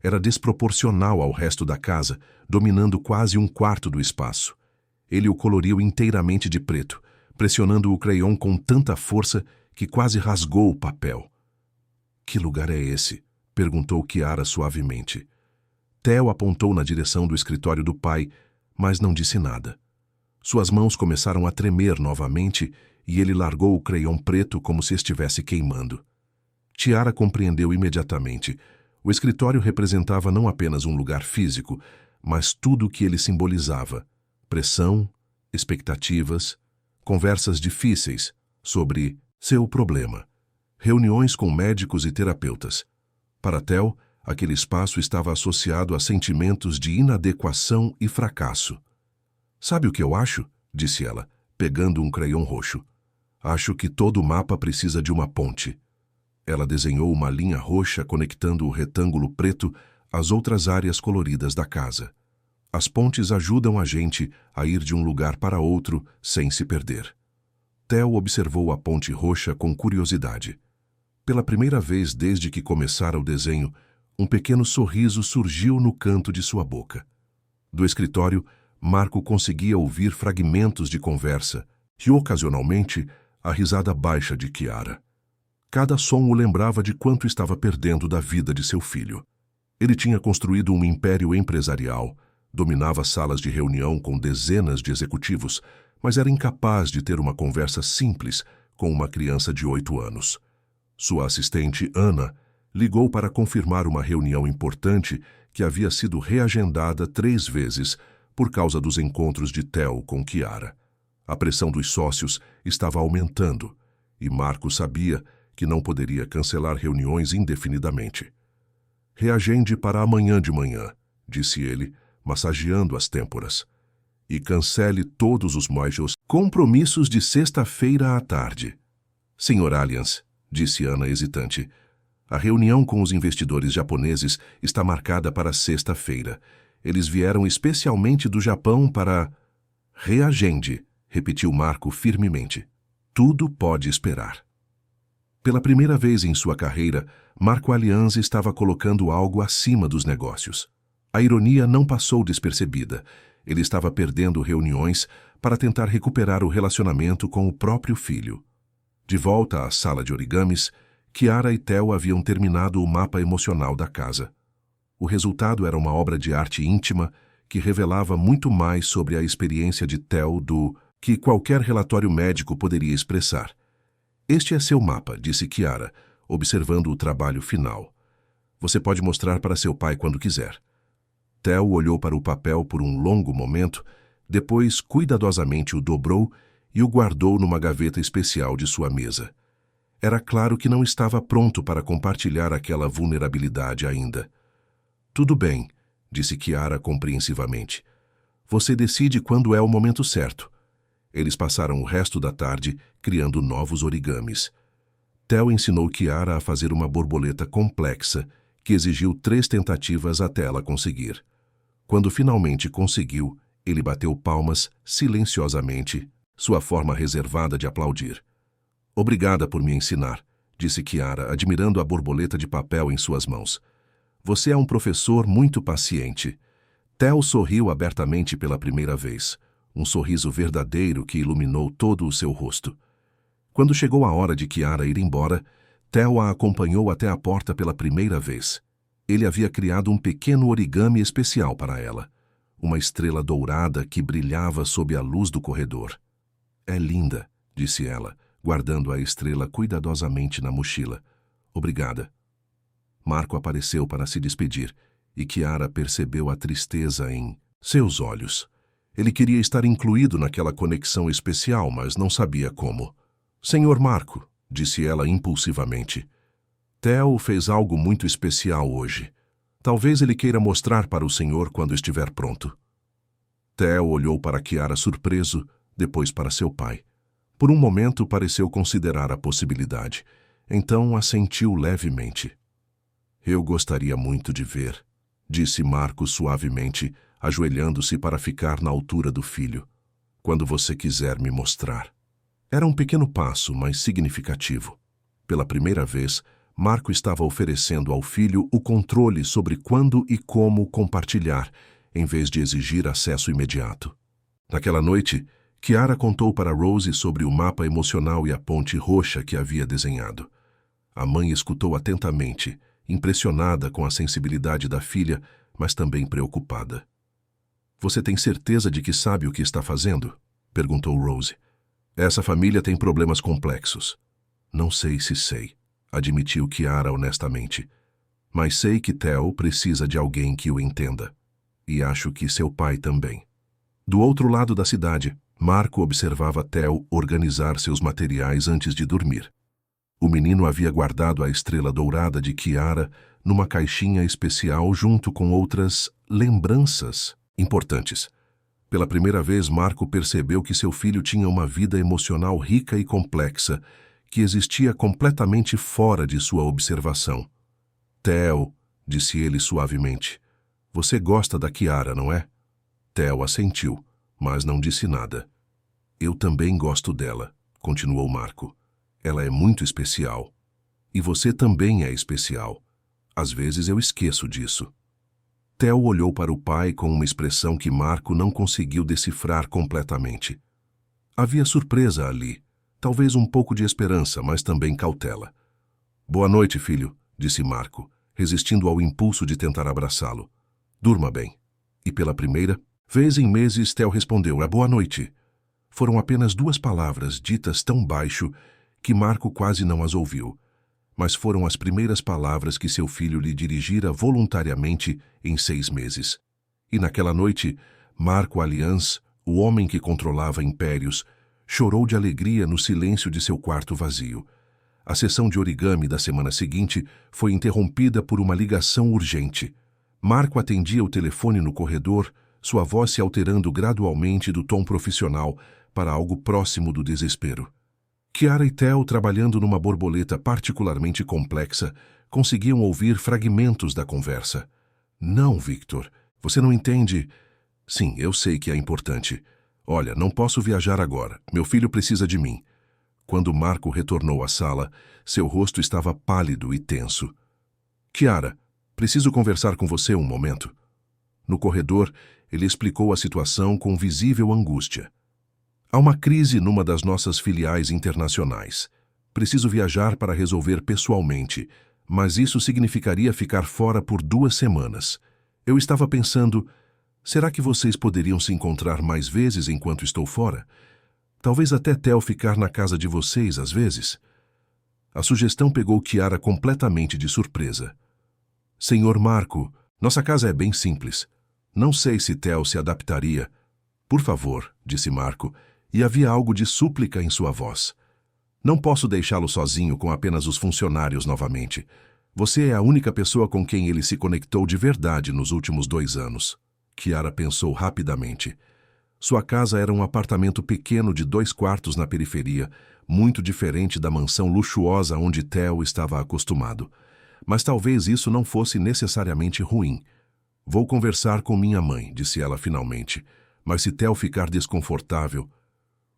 Era desproporcional ao resto da casa, dominando quase um quarto do espaço. Ele o coloriu inteiramente de preto, pressionando o crayon com tanta força que quase rasgou o papel. "Que lugar é esse?" perguntou Chiara suavemente. Theo apontou na direção do escritório do pai, mas não disse nada. Suas mãos começaram a tremer novamente e ele largou o crayon preto como se estivesse queimando. Chiara compreendeu imediatamente. O escritório representava não apenas um lugar físico, mas tudo o que ele simbolizava: pressão, expectativas, conversas difíceis sobre seu problema, reuniões com médicos e terapeutas. Para Theo, aquele espaço estava associado a sentimentos de inadequação e fracasso. "Sabe o que eu acho?" disse ela, pegando um crayon roxo. "Acho que todo mapa precisa de uma ponte." Ela desenhou uma linha roxa conectando o retângulo preto às outras áreas coloridas da casa. As pontes ajudam a gente a ir de um lugar para outro sem se perder. Theo observou a ponte roxa com curiosidade. Pela primeira vez desde que começara o desenho, um pequeno sorriso surgiu no canto de sua boca. Do escritório, Marco conseguia ouvir fragmentos de conversa e, ocasionalmente, a risada baixa de Chiara. Cada som o lembrava de quanto estava perdendo da vida de seu filho. Ele tinha construído um império empresarial, dominava salas de reunião com dezenas de executivos, mas era incapaz de ter uma conversa simples com uma criança de 8 anos. Sua assistente, Ana, ligou para confirmar uma reunião importante que havia sido reagendada 3 vezes por causa dos encontros de Theo com Chiara. A pressão dos sócios estava aumentando e Marco sabia que não poderia cancelar reuniões indefinidamente. "Reagende para amanhã de manhã", disse ele, massageando as têmporas. "E cancele todos os mais compromissos de sexta-feira à tarde." "Sr. Allianz", disse Ana hesitante, "a reunião com os investidores japoneses está marcada para sexta-feira. Eles vieram especialmente do Japão para..." "Reagende", repetiu Marco firmemente. "Tudo pode esperar." Pela primeira vez em sua carreira, Marco Allianz estava colocando algo acima dos negócios. A ironia não passou despercebida. Ele estava perdendo reuniões para tentar recuperar o relacionamento com o próprio filho. De volta à sala de origamis, Chiara e Theo haviam terminado o mapa emocional da casa. O resultado era uma obra de arte íntima que revelava muito mais sobre a experiência de Theo do que qualquer relatório médico poderia expressar. "Este é seu mapa", disse Chiara, observando o trabalho final. "Você pode mostrar para seu pai quando quiser." Theo olhou para o papel por um longo momento, depois cuidadosamente o dobrou e o guardou numa gaveta especial de sua mesa. Era claro que não estava pronto para compartilhar aquela vulnerabilidade ainda. "Tudo bem", disse Chiara compreensivamente. "Você decide quando é o momento certo." Eles passaram o resto da tarde criando novos origamis. Theo ensinou Chiara a fazer uma borboleta complexa que exigiu 3 tentativas até ela conseguir. Quando finalmente conseguiu, ele bateu palmas silenciosamente, sua forma reservada de aplaudir. "Obrigada por me ensinar", disse Chiara, admirando a borboleta de papel em suas mãos. "Você é um professor muito paciente." Theo sorriu abertamente pela primeira vez, um sorriso verdadeiro que iluminou todo o seu rosto. Quando chegou a hora de Chiara ir embora, Theo a acompanhou até a porta pela primeira vez. Ele havia criado um pequeno origami especial para ela, uma estrela dourada que brilhava sob a luz do corredor. "É linda", disse ela, guardando a estrela cuidadosamente na mochila. "Obrigada." Marco apareceu para se despedir, e Chiara percebeu a tristeza em seus olhos. Ele queria estar incluído naquela conexão especial, mas não sabia como. "Senhor Marco", disse ela impulsivamente, "Theo fez algo muito especial hoje. Talvez ele queira mostrar para o senhor quando estiver pronto." Theo olhou para Chiara surpreso, depois para seu pai. Por um momento pareceu considerar a possibilidade. Então assentiu levemente. "Eu gostaria muito de ver", disse Marco suavemente, ajoelhando-se para ficar na altura do filho. "Quando você quiser me mostrar." Era um pequeno passo, mas significativo. Pela primeira vez, Marco estava oferecendo ao filho o controle sobre quando e como compartilhar, em vez de exigir acesso imediato. Naquela noite, Chiara contou para Rose sobre o mapa emocional e a ponte roxa que havia desenhado. A mãe escutou atentamente, impressionada com a sensibilidade da filha, mas também preocupada. "Você tem certeza de que sabe o que está fazendo?" perguntou Rose. "Essa família tem problemas complexos." "Não sei se sei", admitiu Chiara honestamente. "Mas sei que Theo precisa de alguém que o entenda. E acho que seu pai também." Do outro lado da cidade, Marco observava Theo organizar seus materiais antes de dormir. O menino havia guardado a estrela dourada de Chiara numa caixinha especial junto com outras lembranças importantes. Pela primeira vez, Marco percebeu que seu filho tinha uma vida emocional rica e complexa, que existia completamente fora de sua observação. "Theo", disse ele suavemente, "você gosta da Chiara, não é?" Theo assentiu, mas não disse nada. "Eu também gosto dela", continuou Marco. "Ela é muito especial. E você também é especial. Às vezes eu esqueço disso." Theo olhou para o pai com uma expressão que Marco não conseguiu decifrar completamente. Havia surpresa ali, talvez um pouco de esperança, mas também cautela. "Boa noite, filho", disse Marco, resistindo ao impulso de tentar abraçá-lo. "Durma bem." E pela primeira vez em meses, Theo respondeu: "É boa noite." Foram apenas 2 palavras ditas tão baixo que Marco quase não as ouviu, mas foram as primeiras palavras que seu filho lhe dirigira voluntariamente em 6 meses. E naquela noite, Marco Allianz, o homem que controlava impérios, chorou de alegria no silêncio de seu quarto vazio. A sessão de origami da semana seguinte foi interrompida por uma ligação urgente. Marco atendia o telefone no corredor, sua voz se alterando gradualmente do tom profissional para algo próximo do desespero. Chiara e Theo, trabalhando numa borboleta particularmente complexa, conseguiam ouvir fragmentos da conversa. "Não, Victor, você não entende." "Sim, eu sei que é importante. Olha, não posso viajar agora. Meu filho precisa de mim." Quando Marco retornou à sala, seu rosto estava pálido e tenso. "Chiara, preciso conversar com você um momento." No corredor, ele explicou a situação com visível angústia. "Há uma crise numa das nossas filiais internacionais. Preciso viajar para resolver pessoalmente, mas isso significaria ficar fora por 2 semanas. Eu estava pensando, será que vocês poderiam se encontrar mais vezes enquanto estou fora? Talvez até Theo ficar na casa de vocês às vezes." A sugestão pegou Chiara completamente de surpresa. "Senhor Marco, nossa casa é bem simples. Não sei se Theo se adaptaria." "Por favor", disse Marco, e havia algo de súplica em sua voz. "Não posso deixá-lo sozinho com apenas os funcionários novamente. Você é a única pessoa com quem ele se conectou de verdade nos últimos 2 anos." Chiara pensou rapidamente. Sua casa era um apartamento pequeno de 2 quartos na periferia, muito diferente da mansão luxuosa onde Theo estava acostumado. Mas talvez isso não fosse necessariamente ruim. "Vou conversar com minha mãe", disse ela finalmente. "Mas se Theo ficar desconfortável,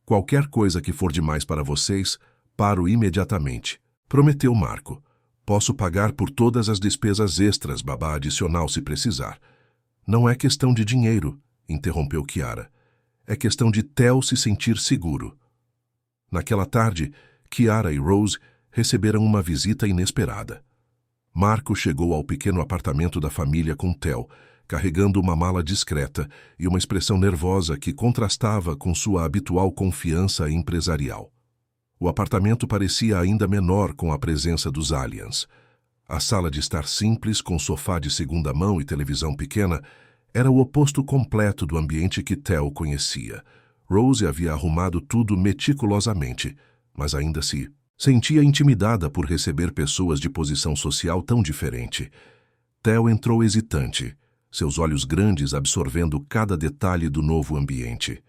qualquer coisa que for demais para vocês, paro imediatamente." Prometeu Marco. "Posso pagar por todas as despesas extras, babá adicional se precisar." "Não é questão de dinheiro", interrompeu Chiara. "É questão de Theo se sentir seguro." Naquela tarde, Chiara e Rose receberam uma visita inesperada. Marco chegou ao pequeno apartamento da família com Theo, carregando uma mala discreta e uma expressão nervosa que contrastava com sua habitual confiança empresarial. O apartamento parecia ainda menor com a presença dos aliens. A sala de estar simples, com sofá de segunda mão e televisão pequena, era o oposto completo do ambiente que Theo conhecia. Rose havia arrumado tudo meticulosamente, mas ainda se sentia intimidada por receber pessoas de posição social tão diferente. Theo entrou hesitante, seus olhos grandes absorvendo cada detalhe do novo ambiente.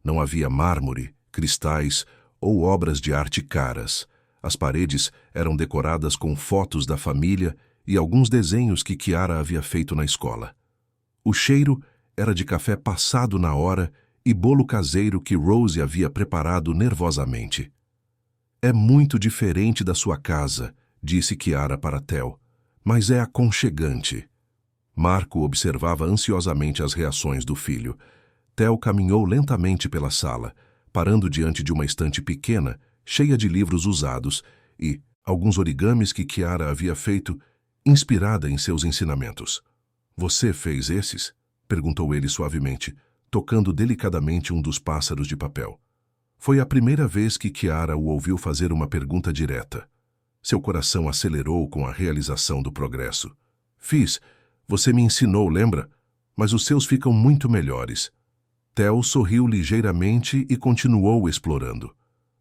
Não havia mármore, cristais ou obras de arte caras. As paredes eram decoradas com fotos da família e alguns desenhos que Chiara havia feito na escola. O cheiro era de café passado na hora e bolo caseiro que Rose havia preparado nervosamente. É muito diferente da sua casa, disse Chiara para Theo, mas é aconchegante. Marco observava ansiosamente as reações do filho. Theo caminhou lentamente pela sala, parando diante de uma estante pequena, cheia de livros usados e alguns origamis que Chiara havia feito, inspirada em seus ensinamentos. Você fez esses? Perguntou ele suavemente, tocando delicadamente um dos pássaros de papel. Foi a primeira vez que Chiara o ouviu fazer uma pergunta direta. Seu coração acelerou com a realização do progresso. Fiz. Você me ensinou, lembra? Mas os seus ficam muito melhores. Theo sorriu ligeiramente e continuou explorando.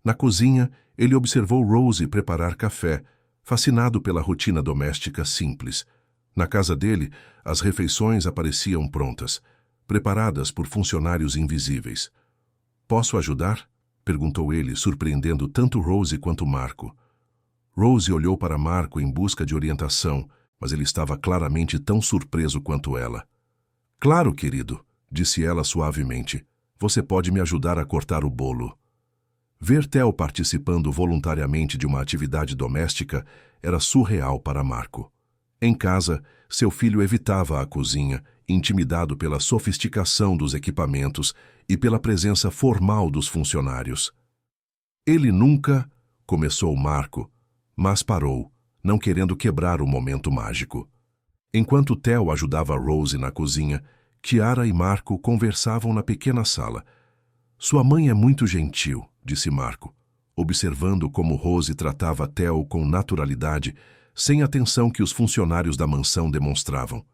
Na cozinha, ele observou Rose preparar café, fascinado pela rotina doméstica simples. Na casa dele, as refeições apareciam prontas, preparadas por funcionários invisíveis. Posso ajudar? Perguntou ele, surpreendendo tanto Rose quanto Marco. Rose olhou para Marco em busca de orientação, mas ele estava claramente tão surpreso quanto ela. Claro, querido, disse ela suavemente. Você pode me ajudar a cortar o bolo. Ver Theo participando voluntariamente de uma atividade doméstica era surreal para Marco. Em casa, seu filho evitava a cozinha, intimidado pela sofisticação dos equipamentos e pela presença formal dos funcionários. Ele nunca, começou Marco, mas parou, não querendo quebrar o momento mágico. Enquanto Theo ajudava Rose na cozinha, Chiara e Marco conversavam na pequena sala. Sua mãe é muito gentil, disse Marco, observando como Rose tratava Theo com naturalidade, sem a atenção que os funcionários da mansão demonstravam.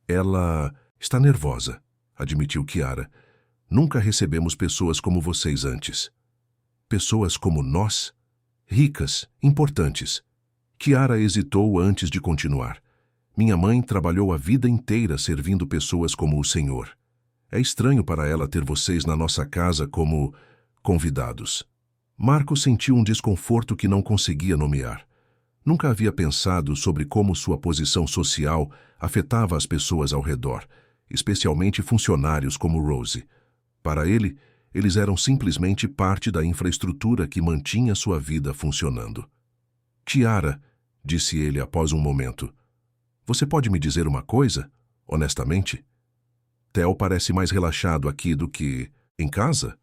Ela está nervosa, admitiu Chiara. Nunca recebemos pessoas como vocês antes. Pessoas como nós? Ricas, importantes. Chiara hesitou antes de continuar. Minha mãe trabalhou a vida inteira servindo pessoas como o senhor. É estranho para ela ter vocês na nossa casa como convidados. Marco sentiu um desconforto que não conseguia nomear. Nunca havia pensado sobre como sua posição social afetava as pessoas ao redor, especialmente funcionários como Rose. Para ele, eles eram simplesmente parte da infraestrutura que mantinha sua vida funcionando. Chiara, disse ele após um momento, você pode me dizer uma coisa, honestamente? Theo parece mais relaxado aqui do que em casa?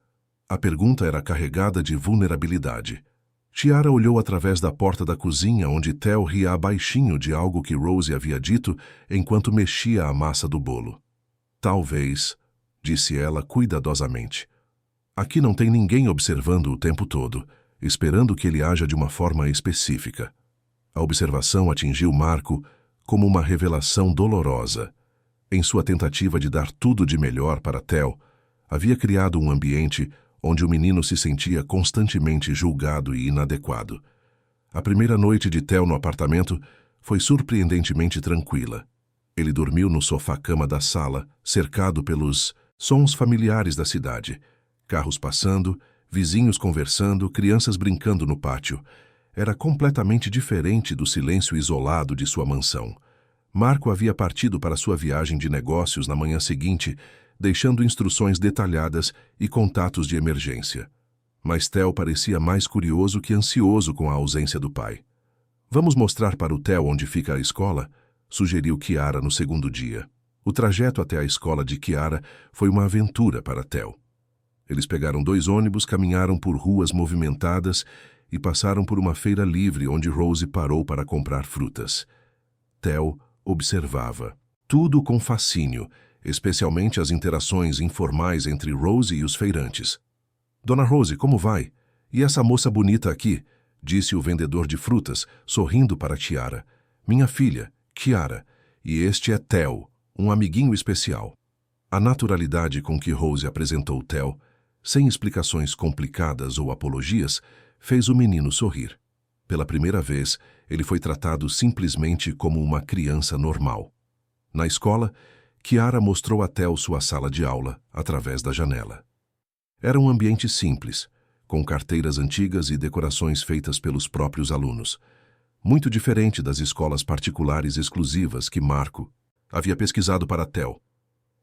A pergunta era carregada de vulnerabilidade. Chiara olhou através da porta da cozinha, onde Theo ria baixinho de algo que Rose havia dito enquanto mexia a massa do bolo. Talvez, disse ela cuidadosamente. Aqui não tem ninguém observando o tempo todo, esperando que ele haja de uma forma específica. A observação atingiu Marco como uma revelação dolorosa. Em sua tentativa de dar tudo de melhor para Theo, havia criado um ambiente onde o menino se sentia constantemente julgado e inadequado. A primeira noite de Theo no apartamento foi surpreendentemente tranquila. Ele dormiu no sofá-cama da sala, cercado pelos sons familiares da cidade. Carros passando, vizinhos conversando, crianças brincando no pátio. Era completamente diferente do silêncio isolado de sua mansão. Marco havia partido para sua viagem de negócios na manhã seguinte, deixando instruções detalhadas e contatos de emergência. Mas Theo parecia mais curioso que ansioso com a ausência do pai. Vamos mostrar para o Theo onde fica a escola? Sugeriu Chiara no segundo dia. O trajeto até a escola de Chiara foi uma aventura para Theo. Eles pegaram 2 ônibus, caminharam por ruas movimentadas e passaram por uma feira livre onde Rose parou para comprar frutas. Theo observava, tudo com fascínio, especialmente as interações informais entre Rose e os feirantes. Dona Rose, como vai? E essa moça bonita aqui? Disse o vendedor de frutas, sorrindo para Chiara. Minha filha, Chiara, e este é Theo, um amiguinho especial. A naturalidade com que Rose apresentou Theo, sem explicações complicadas ou apologias, fez o menino sorrir. Pela primeira vez, ele foi tratado simplesmente como uma criança normal. Na escola, Chiara mostrou a Theo sua sala de aula, através da janela. Era um ambiente simples, com carteiras antigas e decorações feitas pelos próprios alunos. Muito diferente das escolas particulares exclusivas que Marco havia pesquisado para Theo.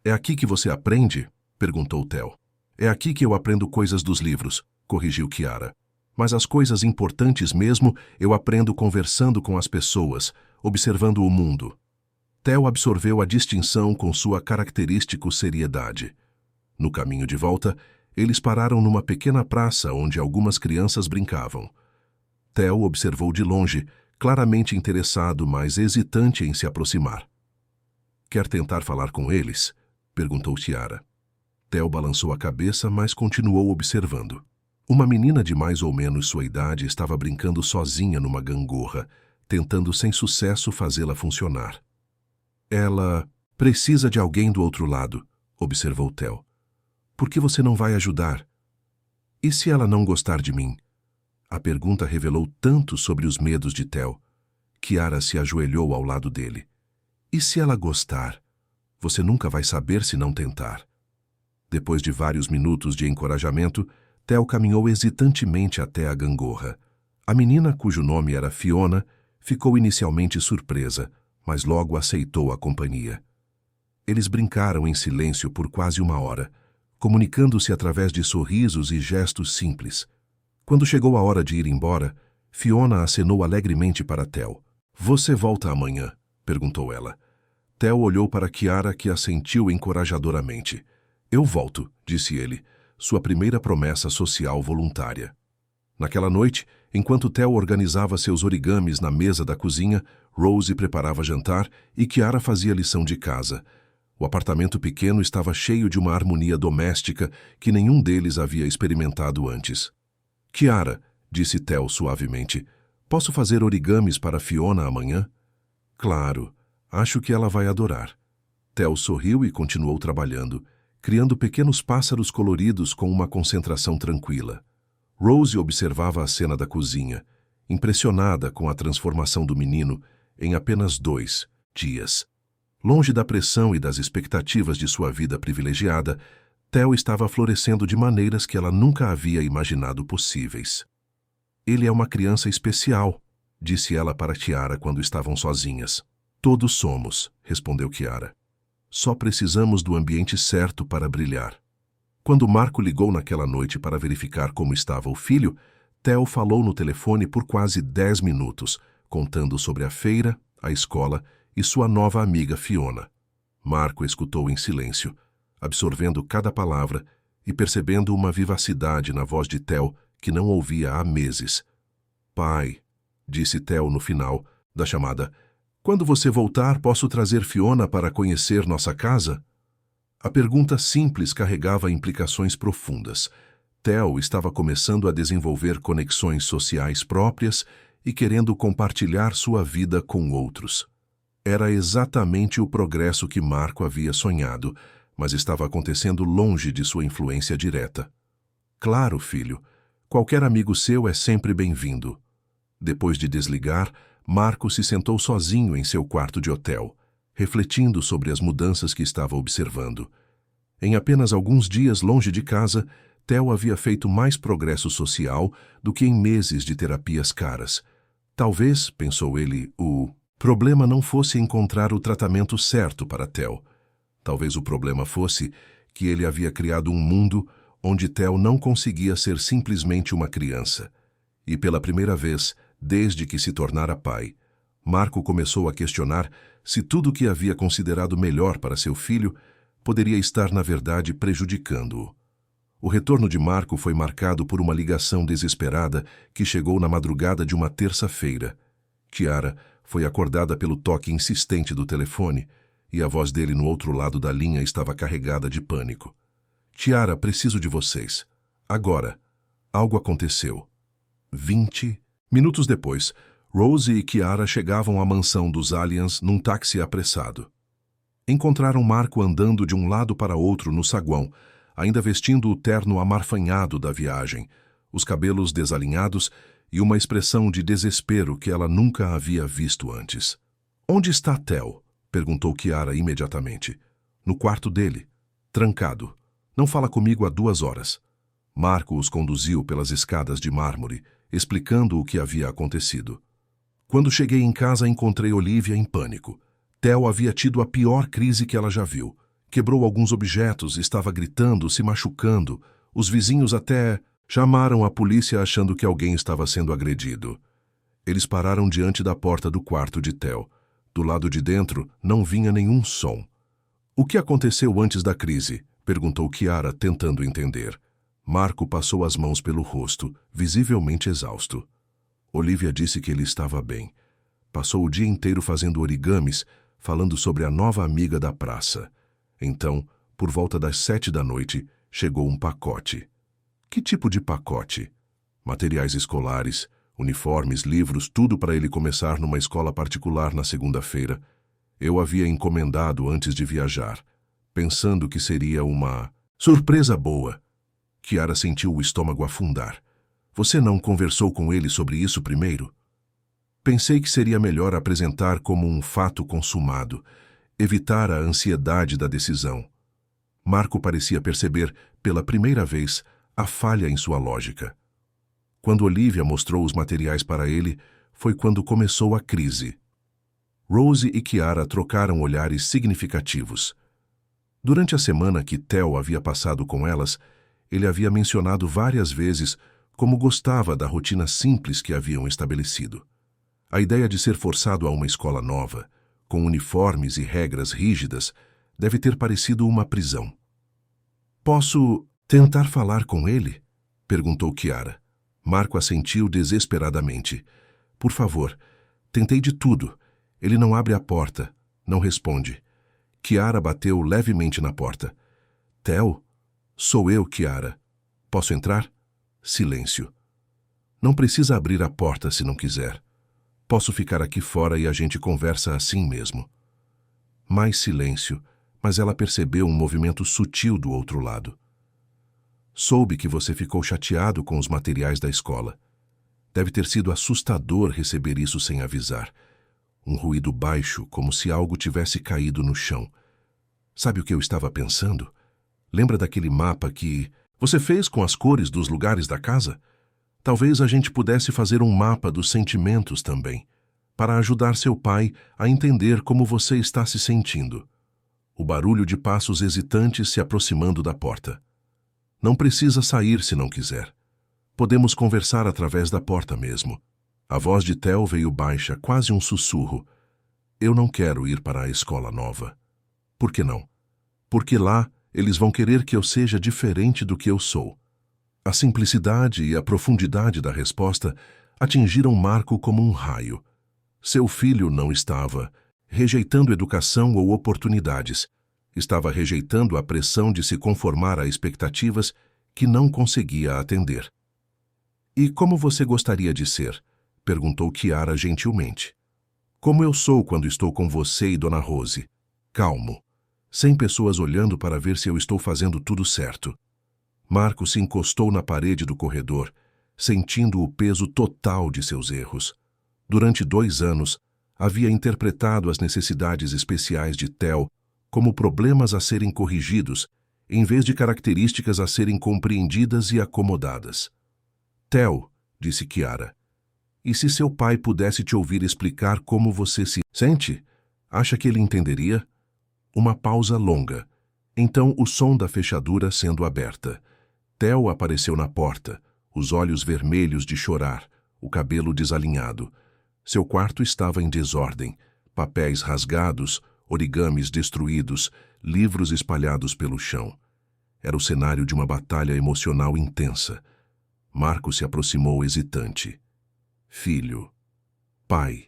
É aqui que você aprende? Perguntou Theo. É aqui que eu aprendo coisas dos livros, corrigiu Chiara. Mas as coisas importantes mesmo eu aprendo conversando com as pessoas, observando o mundo. Theo absorveu a distinção com sua característica seriedade. No caminho de volta, eles pararam numa pequena praça onde algumas crianças brincavam. Theo observou de longe, claramente interessado, mas hesitante em se aproximar. "Quer tentar falar com eles?" perguntou Chiara. Theo balançou a cabeça, mas continuou observando. Uma menina de mais ou menos sua idade estava brincando sozinha numa gangorra, tentando sem sucesso fazê-la funcionar. "Ela precisa de alguém do outro lado", observou Theo. "Por que você não vai ajudar? E se ela não gostar de mim?" A pergunta revelou tanto sobre os medos de Theo. Chiara se ajoelhou ao lado dele. "E se ela gostar? Você nunca vai saber se não tentar." Depois de vários minutos de encorajamento, Theo caminhou hesitantemente até a gangorra. A menina, cujo nome era Fiona, ficou inicialmente surpresa, mas logo aceitou a companhia. Eles brincaram em silêncio por quase uma hora, comunicando-se através de sorrisos e gestos simples. Quando chegou a hora de ir embora, Fiona acenou alegremente para Theo. "Você volta amanhã?" perguntou ela. Theo olhou para Chiara, que assentiu encorajadoramente. "Eu volto", disse ele, sua primeira promessa social voluntária. Naquela noite, enquanto Theo organizava seus origamis na mesa da cozinha, Rose preparava jantar e Chiara fazia lição de casa. O apartamento pequeno estava cheio de uma harmonia doméstica que nenhum deles havia experimentado antes. "Chiara", disse Theo suavemente, "posso fazer origamis para Fiona amanhã?" "Claro, acho que ela vai adorar." Theo sorriu e continuou trabalhando, criando pequenos pássaros coloridos com uma concentração tranquila. Rose observava a cena da cozinha, impressionada com a transformação do menino em apenas 2 dias. Longe da pressão e das expectativas de sua vida privilegiada, Theo estava florescendo de maneiras que ela nunca havia imaginado possíveis. "Ele é uma criança especial", disse ela para Chiara quando estavam sozinhas. "Todos somos", respondeu Chiara. "Só precisamos do ambiente certo para brilhar." Quando Marco ligou naquela noite para verificar como estava o filho, Theo falou no telefone por quase 10 minutos, contando sobre a feira, a escola e sua nova amiga Fiona. Marco escutou em silêncio, absorvendo cada palavra e percebendo uma vivacidade na voz de Theo que não ouvia há meses. "Pai", disse Theo no final da chamada, "quando você voltar, posso trazer Fiona para conhecer nossa casa?" A pergunta simples carregava implicações profundas. Theo estava começando a desenvolver conexões sociais próprias e querendo compartilhar sua vida com outros. Era exatamente o progresso que Marco havia sonhado, mas estava acontecendo longe de sua influência direta. "Claro, filho. Qualquer amigo seu é sempre bem-vindo." Depois de desligar, Marco se sentou sozinho em seu quarto de hotel, refletindo sobre as mudanças que estava observando. Em apenas alguns dias longe de casa, Theo havia feito mais progresso social do que em meses de terapias caras. Talvez, pensou ele, o problema não fosse encontrar o tratamento certo para Theo. Talvez o problema fosse que ele havia criado um mundo onde Theo não conseguia ser simplesmente uma criança. E pela primeira vez, desde que se tornara pai, Marco começou a questionar se tudo o que havia considerado melhor para seu filho poderia estar, na verdade, prejudicando-o. O retorno de Marco foi marcado por uma ligação desesperada que chegou na madrugada de uma terça-feira. Chiara foi acordada pelo toque insistente do telefone e a voz dele no outro lado da linha estava carregada de pânico. "Chiara, preciso de vocês. Agora." Algo aconteceu. 20 minutos depois, Rose e Chiara chegavam à mansão dos aliens num táxi apressado. Encontraram Marco andando de um lado para outro no saguão, ainda vestindo o terno amarfanhado da viagem, os cabelos desalinhados e uma expressão de desespero que ela nunca havia visto antes. "Onde está Theo?" perguntou Chiara imediatamente. "No quarto dele. Trancado. Não fala comigo há 2 horas." Marco os conduziu pelas escadas de mármore, explicando o que havia acontecido. "Quando cheguei em casa, encontrei Olivia em pânico. Theo havia tido a pior crise que ela já viu. Quebrou alguns objetos, estava gritando, se machucando. Os vizinhos até Chamaram a polícia achando que alguém estava sendo agredido. Eles pararam diante da porta do quarto de Theo. Do lado de dentro não vinha nenhum som. O que aconteceu antes da crise? Perguntou Chiara, tentando entender. Marco passou as mãos pelo rosto, visivelmente exausto. Olivia disse que ele estava bem. Passou o dia inteiro fazendo origamis, falando sobre a nova amiga da praça. Então, por volta das 7 da noite, chegou um pacote. Que tipo de pacote? Materiais escolares, uniformes, livros, tudo para ele começar numa escola particular na segunda-feira. Eu havia encomendado antes de viajar, pensando que seria uma surpresa boa. Chiara sentiu o estômago afundar. Você não conversou com ele sobre isso primeiro? Pensei que seria melhor apresentar como um fato consumado, evitar a ansiedade da decisão. Marco parecia perceber, pela primeira vez, a falha em sua lógica. Quando Olivia mostrou os materiais para ele, foi quando começou a crise. Rose e Chiara trocaram olhares significativos. Durante a semana que Theo havia passado com elas, ele havia mencionado várias vezes como gostava da rotina simples que haviam estabelecido. A ideia de ser forçado a uma escola nova, com uniformes e regras rígidas, deve ter parecido uma prisão. Posso tentar falar com ele? Perguntou Chiara. Marco assentiu desesperadamente. Por favor, tentei de tudo. Ele não abre a porta, não responde. Chiara bateu levemente na porta. Theo? Sou eu, Chiara. Posso entrar? Silêncio. Não precisa abrir a porta se não quiser. Posso ficar aqui fora e a gente conversa assim mesmo. Mais silêncio, mas ela percebeu um movimento sutil do outro lado. Soube que você ficou chateado com os materiais da escola. Deve ter sido assustador receber isso sem avisar. Um ruído baixo, como se algo tivesse caído no chão. Sabe o que eu estava pensando? Lembra daquele mapa que você fez com as cores dos lugares da casa? Talvez a gente pudesse fazer um mapa dos sentimentos também, para ajudar seu pai a entender como você está se sentindo. O barulho de passos hesitantes se aproximando da porta. Não precisa sair se não quiser. Podemos conversar através da porta mesmo. A voz de Theo veio baixa, quase um sussurro. Eu não quero ir para a escola nova. Por que não? Porque lá eles vão querer que eu seja diferente do que eu sou. A simplicidade e a profundidade da resposta atingiram Marco como um raio. Seu filho não estava rejeitando educação ou oportunidades. Estava rejeitando a pressão de se conformar a expectativas que não conseguia atender. E como você gostaria de ser? Perguntou Chiara gentilmente. Como eu sou quando estou com você e Dona Rose. Calmo. Sem pessoas olhando para ver se eu estou fazendo tudo certo. Marco se encostou na parede do corredor, sentindo o peso total de seus erros. Durante 2 anos, havia interpretado as necessidades especiais de Theo como problemas a serem corrigidos, em vez de características a serem compreendidas e acomodadas. Theo, disse Chiara, e se seu pai pudesse te ouvir explicar como você se sente? Acha que ele entenderia? Uma pausa longa. Então o som da fechadura sendo aberta. Theo apareceu na porta, os olhos vermelhos de chorar, o cabelo desalinhado. Seu quarto estava em desordem, papéis rasgados, origamis destruídos, livros espalhados pelo chão. Era o cenário de uma batalha emocional intensa. Marco se aproximou hesitante. Filho. Pai,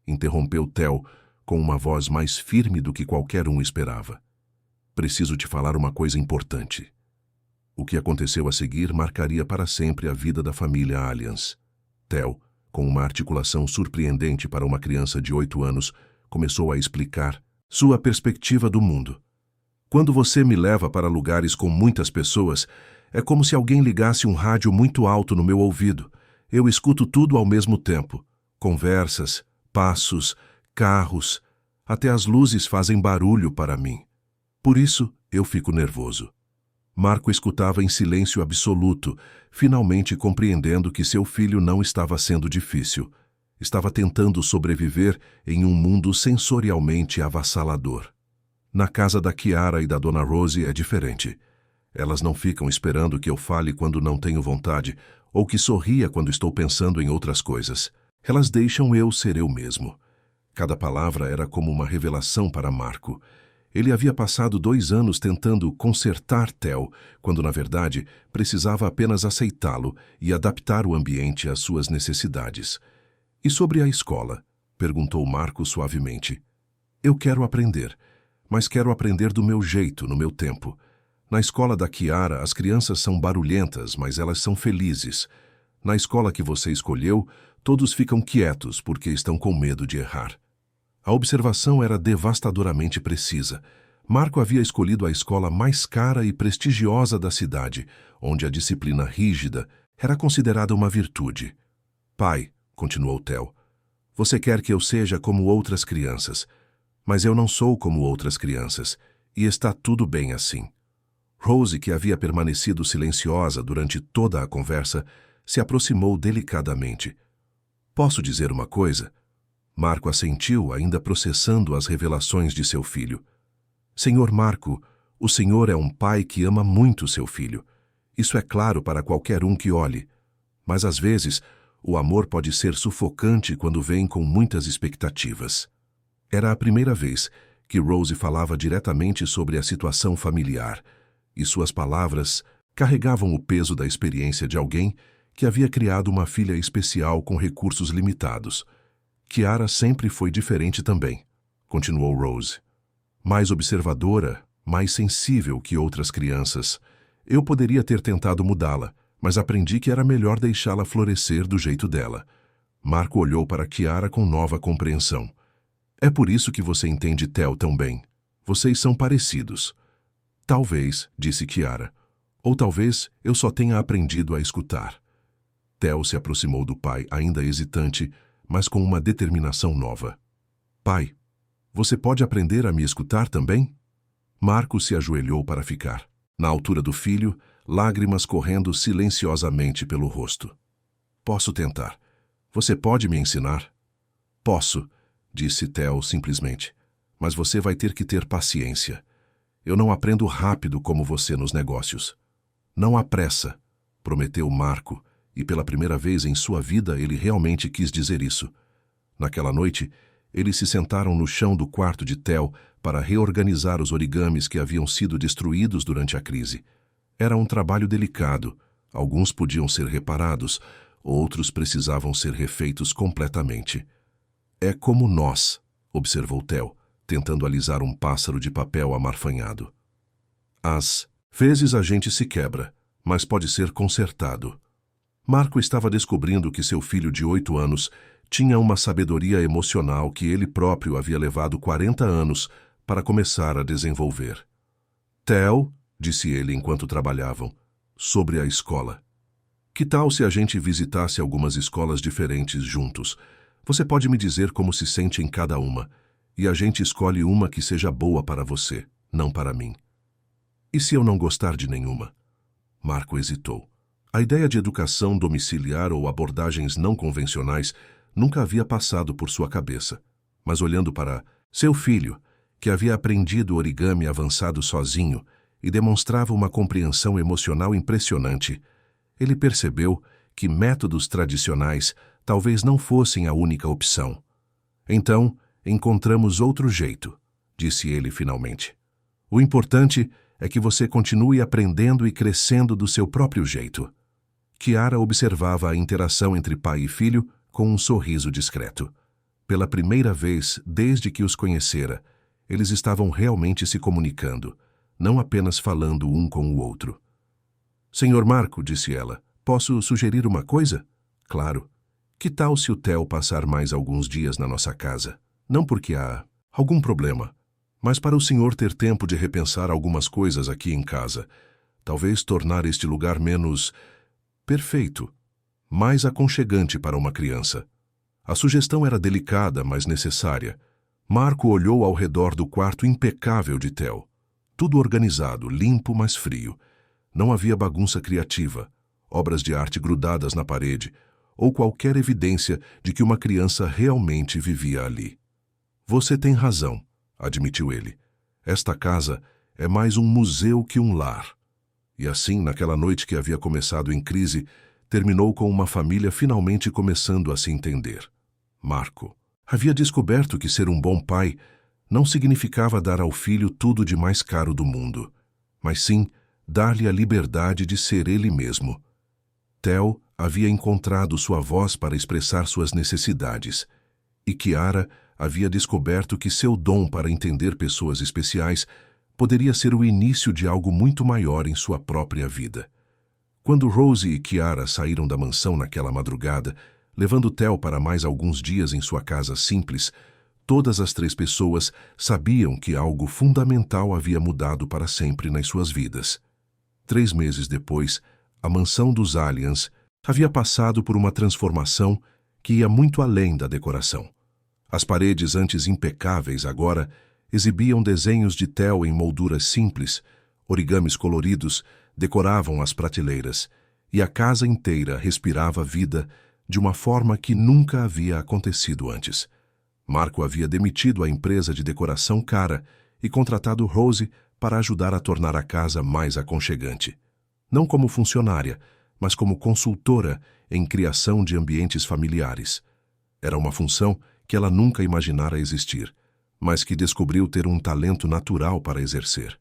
interrompeu Theo com uma voz mais firme do que qualquer um esperava. Preciso te falar uma coisa importante. O que aconteceu a seguir marcaria para sempre a vida da família Allianz. Theo, com uma articulação surpreendente para uma criança de 8 anos, começou a explicar sua perspectiva do mundo. Quando você me leva para lugares com muitas pessoas, é como se alguém ligasse um rádio muito alto no meu ouvido. Eu escuto tudo ao mesmo tempo. Conversas, passos, carros, até as luzes fazem barulho para mim. Por isso, eu fico nervoso. Marco escutava em silêncio absoluto, finalmente compreendendo que seu filho não estava sendo difícil. Estava tentando sobreviver em um mundo sensorialmente avassalador. Na casa da Chiara e da Dona Rose é diferente. Elas não ficam esperando que eu fale quando não tenho vontade, ou que sorria quando estou pensando em outras coisas. Elas deixam eu ser eu mesmo. Cada palavra era como uma revelação para Marco. Ele havia passado 2 anos tentando consertar Theo, quando, na verdade, precisava apenas aceitá-lo e adaptar o ambiente às suas necessidades. E sobre a escola? Perguntou Marco suavemente. Eu quero aprender, mas quero aprender do meu jeito, no meu tempo. Na escola da Kiara, as crianças são barulhentas, mas elas são felizes. Na escola que você escolheu, todos ficam quietos porque estão com medo de errar. A observação era devastadoramente precisa. Marco havia escolhido a escola mais cara e prestigiosa da cidade, onde a disciplina rígida era considerada uma virtude. Pai, continuou Theo, você quer que eu seja como outras crianças, mas eu não sou como outras crianças, e está tudo bem assim. Rose, que havia permanecido silenciosa durante toda a conversa, se aproximou delicadamente. Posso dizer uma coisa? Marco assentiu, ainda processando as revelações de seu filho. Senhor Marco, o senhor é um pai que ama muito seu filho. Isso é claro para qualquer um que olhe. Mas às vezes, o amor pode ser sufocante quando vem com muitas expectativas. Era a primeira vez que Rose falava diretamente sobre a situação familiar, e suas palavras carregavam o peso da experiência de alguém que havia criado uma filha especial com recursos limitados. Kiara sempre foi diferente também, continuou Rose. Mais observadora, mais sensível que outras crianças. Eu poderia ter tentado mudá-la, mas aprendi que era melhor deixá-la florescer do jeito dela. Marco olhou para Kiara com nova compreensão. É por isso que você entende Theo tão bem. Vocês são parecidos. Talvez, disse Kiara. Ou talvez eu só tenha aprendido a escutar. Theo se aproximou do pai, ainda hesitante, mas com uma determinação nova. Pai, você pode aprender a me escutar também? Marco se ajoelhou para ficar. Na altura do filho, lágrimas correndo silenciosamente pelo rosto. Posso tentar. Você pode me ensinar? Posso, disse Theo simplesmente. Mas você vai ter que ter paciência. Eu não aprendo rápido como você nos negócios. Não há pressa, prometeu Marco, e pela primeira vez em sua vida ele realmente quis dizer isso. Naquela noite, eles se sentaram no chão do quarto de Theo para reorganizar os origamis que haviam sido destruídos durante a crise. Era um trabalho delicado. Alguns podiam ser reparados, outros precisavam ser refeitos completamente. É como nós, observou Theo, tentando alisar um pássaro de papel amarfanhado. Às vezes a gente se quebra, mas pode ser consertado. Marco estava descobrindo que seu filho de 8 anos tinha uma sabedoria emocional que ele próprio havia levado 40 anos para começar a desenvolver. Theo, disse ele enquanto trabalhavam, sobre a escola. Que tal se a gente visitasse algumas escolas diferentes juntos? Você pode me dizer como se sente em cada uma, e a gente escolhe uma que seja boa para você, não para mim. E se eu não gostar de nenhuma? Marco hesitou. A ideia de educação domiciliar ou abordagens não convencionais nunca havia passado por sua cabeça. Mas olhando para seu filho, que havia aprendido origami avançado sozinho e demonstrava uma compreensão emocional impressionante, ele percebeu que métodos tradicionais talvez não fossem a única opção. Então, encontramos outro jeito, disse ele finalmente. O importante é que você continue aprendendo e crescendo do seu próprio jeito. Kiara observava a interação entre pai e filho com um sorriso discreto. Pela primeira vez desde que os conhecera, eles estavam realmente se comunicando, não apenas falando um com o outro. Senhor Marco, disse ela, posso sugerir uma coisa? Claro. Que tal se o Theo passar mais alguns dias na nossa casa? Não porque há algum problema, mas para o senhor ter tempo de repensar algumas coisas aqui em casa. Talvez tornar este lugar menos perfeito, mais aconchegante para uma criança. A sugestão era delicada, mas necessária. Marco olhou ao redor do quarto impecável de Theo. Tudo organizado, limpo, mas frio. Não havia bagunça criativa, obras de arte grudadas na parede, ou qualquer evidência de que uma criança realmente vivia ali. Você tem razão, admitiu ele. Esta casa é mais um museu que um lar. E assim, naquela noite que havia começado em crise, terminou com uma família finalmente começando a se entender. Marco havia descoberto que ser um bom pai não significava dar ao filho tudo de mais caro do mundo, mas sim dar-lhe a liberdade de ser ele mesmo. Theo havia encontrado sua voz para expressar suas necessidades, e Chiara havia descoberto que seu dom para entender pessoas especiais poderia ser o início de algo muito maior em sua própria vida. Quando Rose e Chiara saíram da mansão naquela madrugada, levando Theo para mais alguns dias em sua casa simples, todas as três pessoas sabiam que algo fundamental havia mudado para sempre nas suas vidas. 3 meses depois, a mansão dos Aliens havia passado por uma transformação que ia muito além da decoração. As paredes antes impecáveis agora exibiam desenhos de Theo em molduras simples, origamis coloridos decoravam as prateleiras, e a casa inteira respirava vida de uma forma que nunca havia acontecido antes. Marco havia demitido a empresa de decoração cara e contratado Rose para ajudar a tornar a casa mais aconchegante. Não como funcionária, mas como consultora em criação de ambientes familiares. Era uma função que ela nunca imaginara existir, mas que descobriu ter um talento natural para exercer.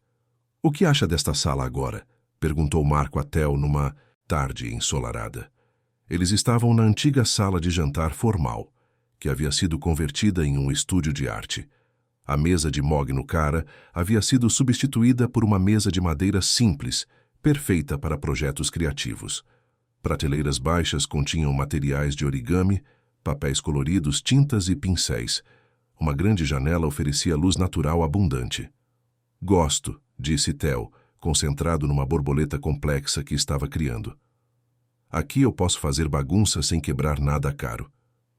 "O que acha desta sala agora?" perguntou Marco a Theo numa tarde ensolarada. Eles estavam na antiga sala de jantar formal, que havia sido convertida em um estúdio de arte. A mesa de mogno cara havia sido substituída por uma mesa de madeira simples, perfeita para projetos criativos. Prateleiras baixas continham materiais de origami, papéis coloridos, tintas e pincéis. Uma grande janela oferecia luz natural abundante. "Gosto", disse Theo, concentrado numa borboleta complexa que estava criando. "Aqui eu posso fazer bagunça sem quebrar nada caro."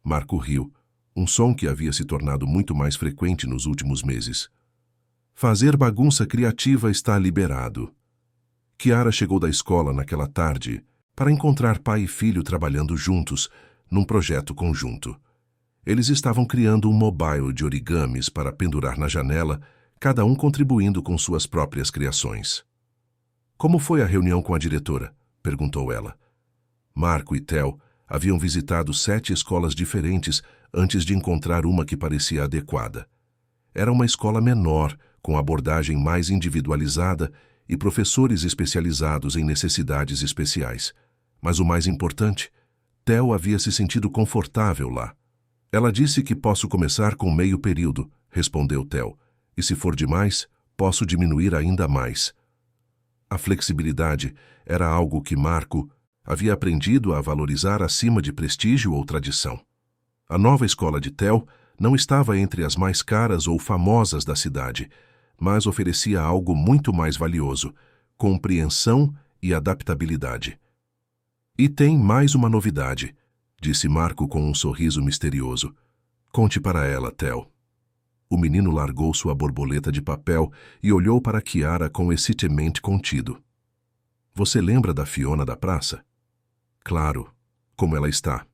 Marco riu, um som que havia se tornado muito mais frequente nos últimos meses. "Fazer bagunça criativa está liberado." Chiara chegou da escola naquela tarde para encontrar pai e filho trabalhando juntos, num projeto conjunto. Eles estavam criando um mobile de origamis para pendurar na janela, cada um contribuindo com suas próprias criações. "Como foi a reunião com a diretora?" perguntou ela. Marco e Theo haviam visitado 7 escolas diferentes antes de encontrar uma que parecia adequada. Era uma escola menor, com abordagem mais individualizada e professores especializados em necessidades especiais. Mas o mais importante, Theo havia se sentido confortável lá. "Ela disse que posso começar com meio período", respondeu Theo, "e se for demais, posso diminuir ainda mais." A flexibilidade era algo que Marco havia aprendido a valorizar acima de prestígio ou tradição. A nova escola de Theo não estava entre as mais caras ou famosas da cidade, mas oferecia algo muito mais valioso: compreensão e adaptabilidade. "E tem mais uma novidade", disse Marco com um sorriso misterioso. "Conte para ela, Theo." O menino largou sua borboleta de papel e olhou para Chiara com excitamento contido. "Você lembra da Fiona da praça?" "Claro. Como ela está?"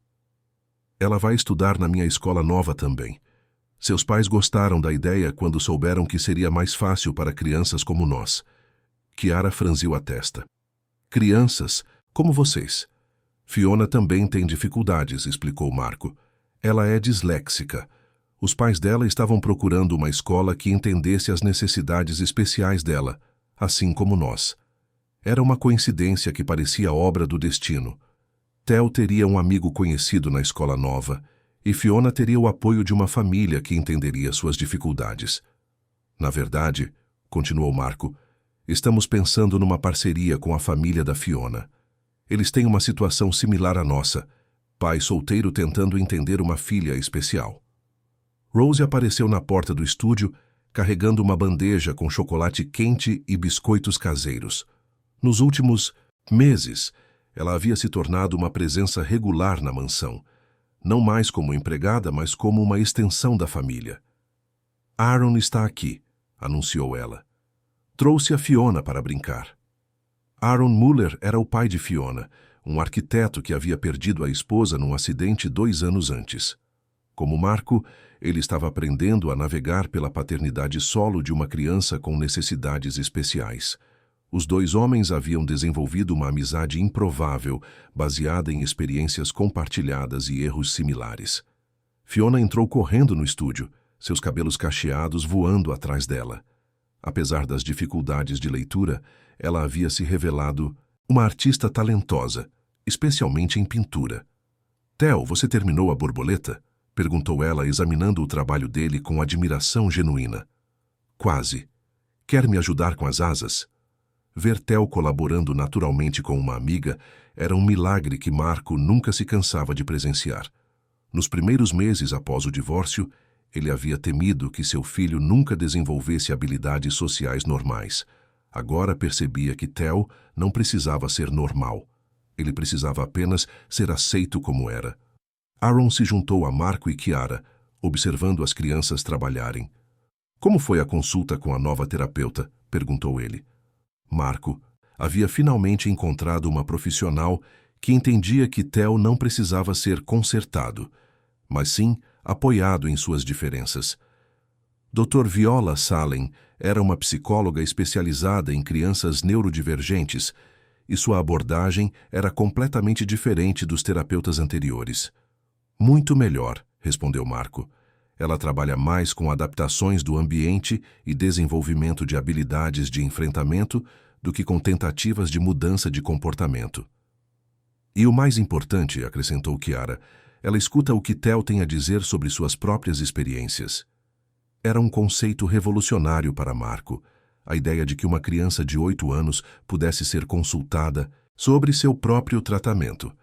"Ela vai estudar na minha escola nova também. Seus pais gostaram da ideia quando souberam que seria mais fácil para crianças como nós." Chiara franziu a testa. "Crianças como vocês. Fiona também tem dificuldades", explicou Marco. "Ela é disléxica. Os pais dela estavam procurando uma escola que entendesse as necessidades especiais dela, assim como nós. Era uma coincidência que parecia obra do destino. Theo teria um amigo conhecido na escola nova, e Fiona teria o apoio de uma família que entenderia suas dificuldades. Na verdade, continuou Marco, estamos pensando numa parceria com a família da Fiona. Eles têm uma situação similar à nossa, pai solteiro tentando entender uma filha especial." Rose apareceu na porta do estúdio, carregando uma bandeja com chocolate quente e biscoitos caseiros. Nos últimos meses, ela havia se tornado uma presença regular na mansão, não mais como empregada, mas como uma extensão da família. "Aaron está aqui", anunciou ela. "Trouxe a Fiona para brincar." Aaron Muller era o pai de Fiona, um arquiteto que havia perdido a esposa num acidente 2 anos antes. Como Marco, ele estava aprendendo a navegar pela paternidade solo de uma criança com necessidades especiais. Os dois homens haviam desenvolvido uma amizade improvável, baseada em experiências compartilhadas e erros similares. Fiona entrou correndo no estúdio, seus cabelos cacheados voando atrás dela. Apesar das dificuldades de leitura, ela havia se revelado uma artista talentosa, especialmente em pintura. "Theo, você terminou a borboleta?" perguntou ela, examinando o trabalho dele com admiração genuína. "Quase. Quer me ajudar com as asas?" Ver Theo colaborando naturalmente com uma amiga era um milagre que Marco nunca se cansava de presenciar. Nos primeiros meses após o divórcio, ele havia temido que seu filho nunca desenvolvesse habilidades sociais normais. Agora percebia que Theo não precisava ser normal. Ele precisava apenas ser aceito como era. Aaron se juntou a Marco e Chiara, observando as crianças trabalharem. "Como foi a consulta com a nova terapeuta?" perguntou ele. Marco havia finalmente encontrado uma profissional que entendia que Theo não precisava ser consertado, mas sim apoiado em suas diferenças. Dr. Viola Salem era uma psicóloga especializada em crianças neurodivergentes e sua abordagem era completamente diferente dos terapeutas anteriores. "Muito melhor", respondeu Marco. "Ela trabalha mais com adaptações do ambiente e desenvolvimento de habilidades de enfrentamento do que com tentativas de mudança de comportamento." "E o mais importante", acrescentou Chiara, "ela escuta o que Theo tem a dizer sobre suas próprias experiências." Era um conceito revolucionário para Marco, a ideia de que uma criança de 8 anos pudesse ser consultada sobre seu próprio tratamento.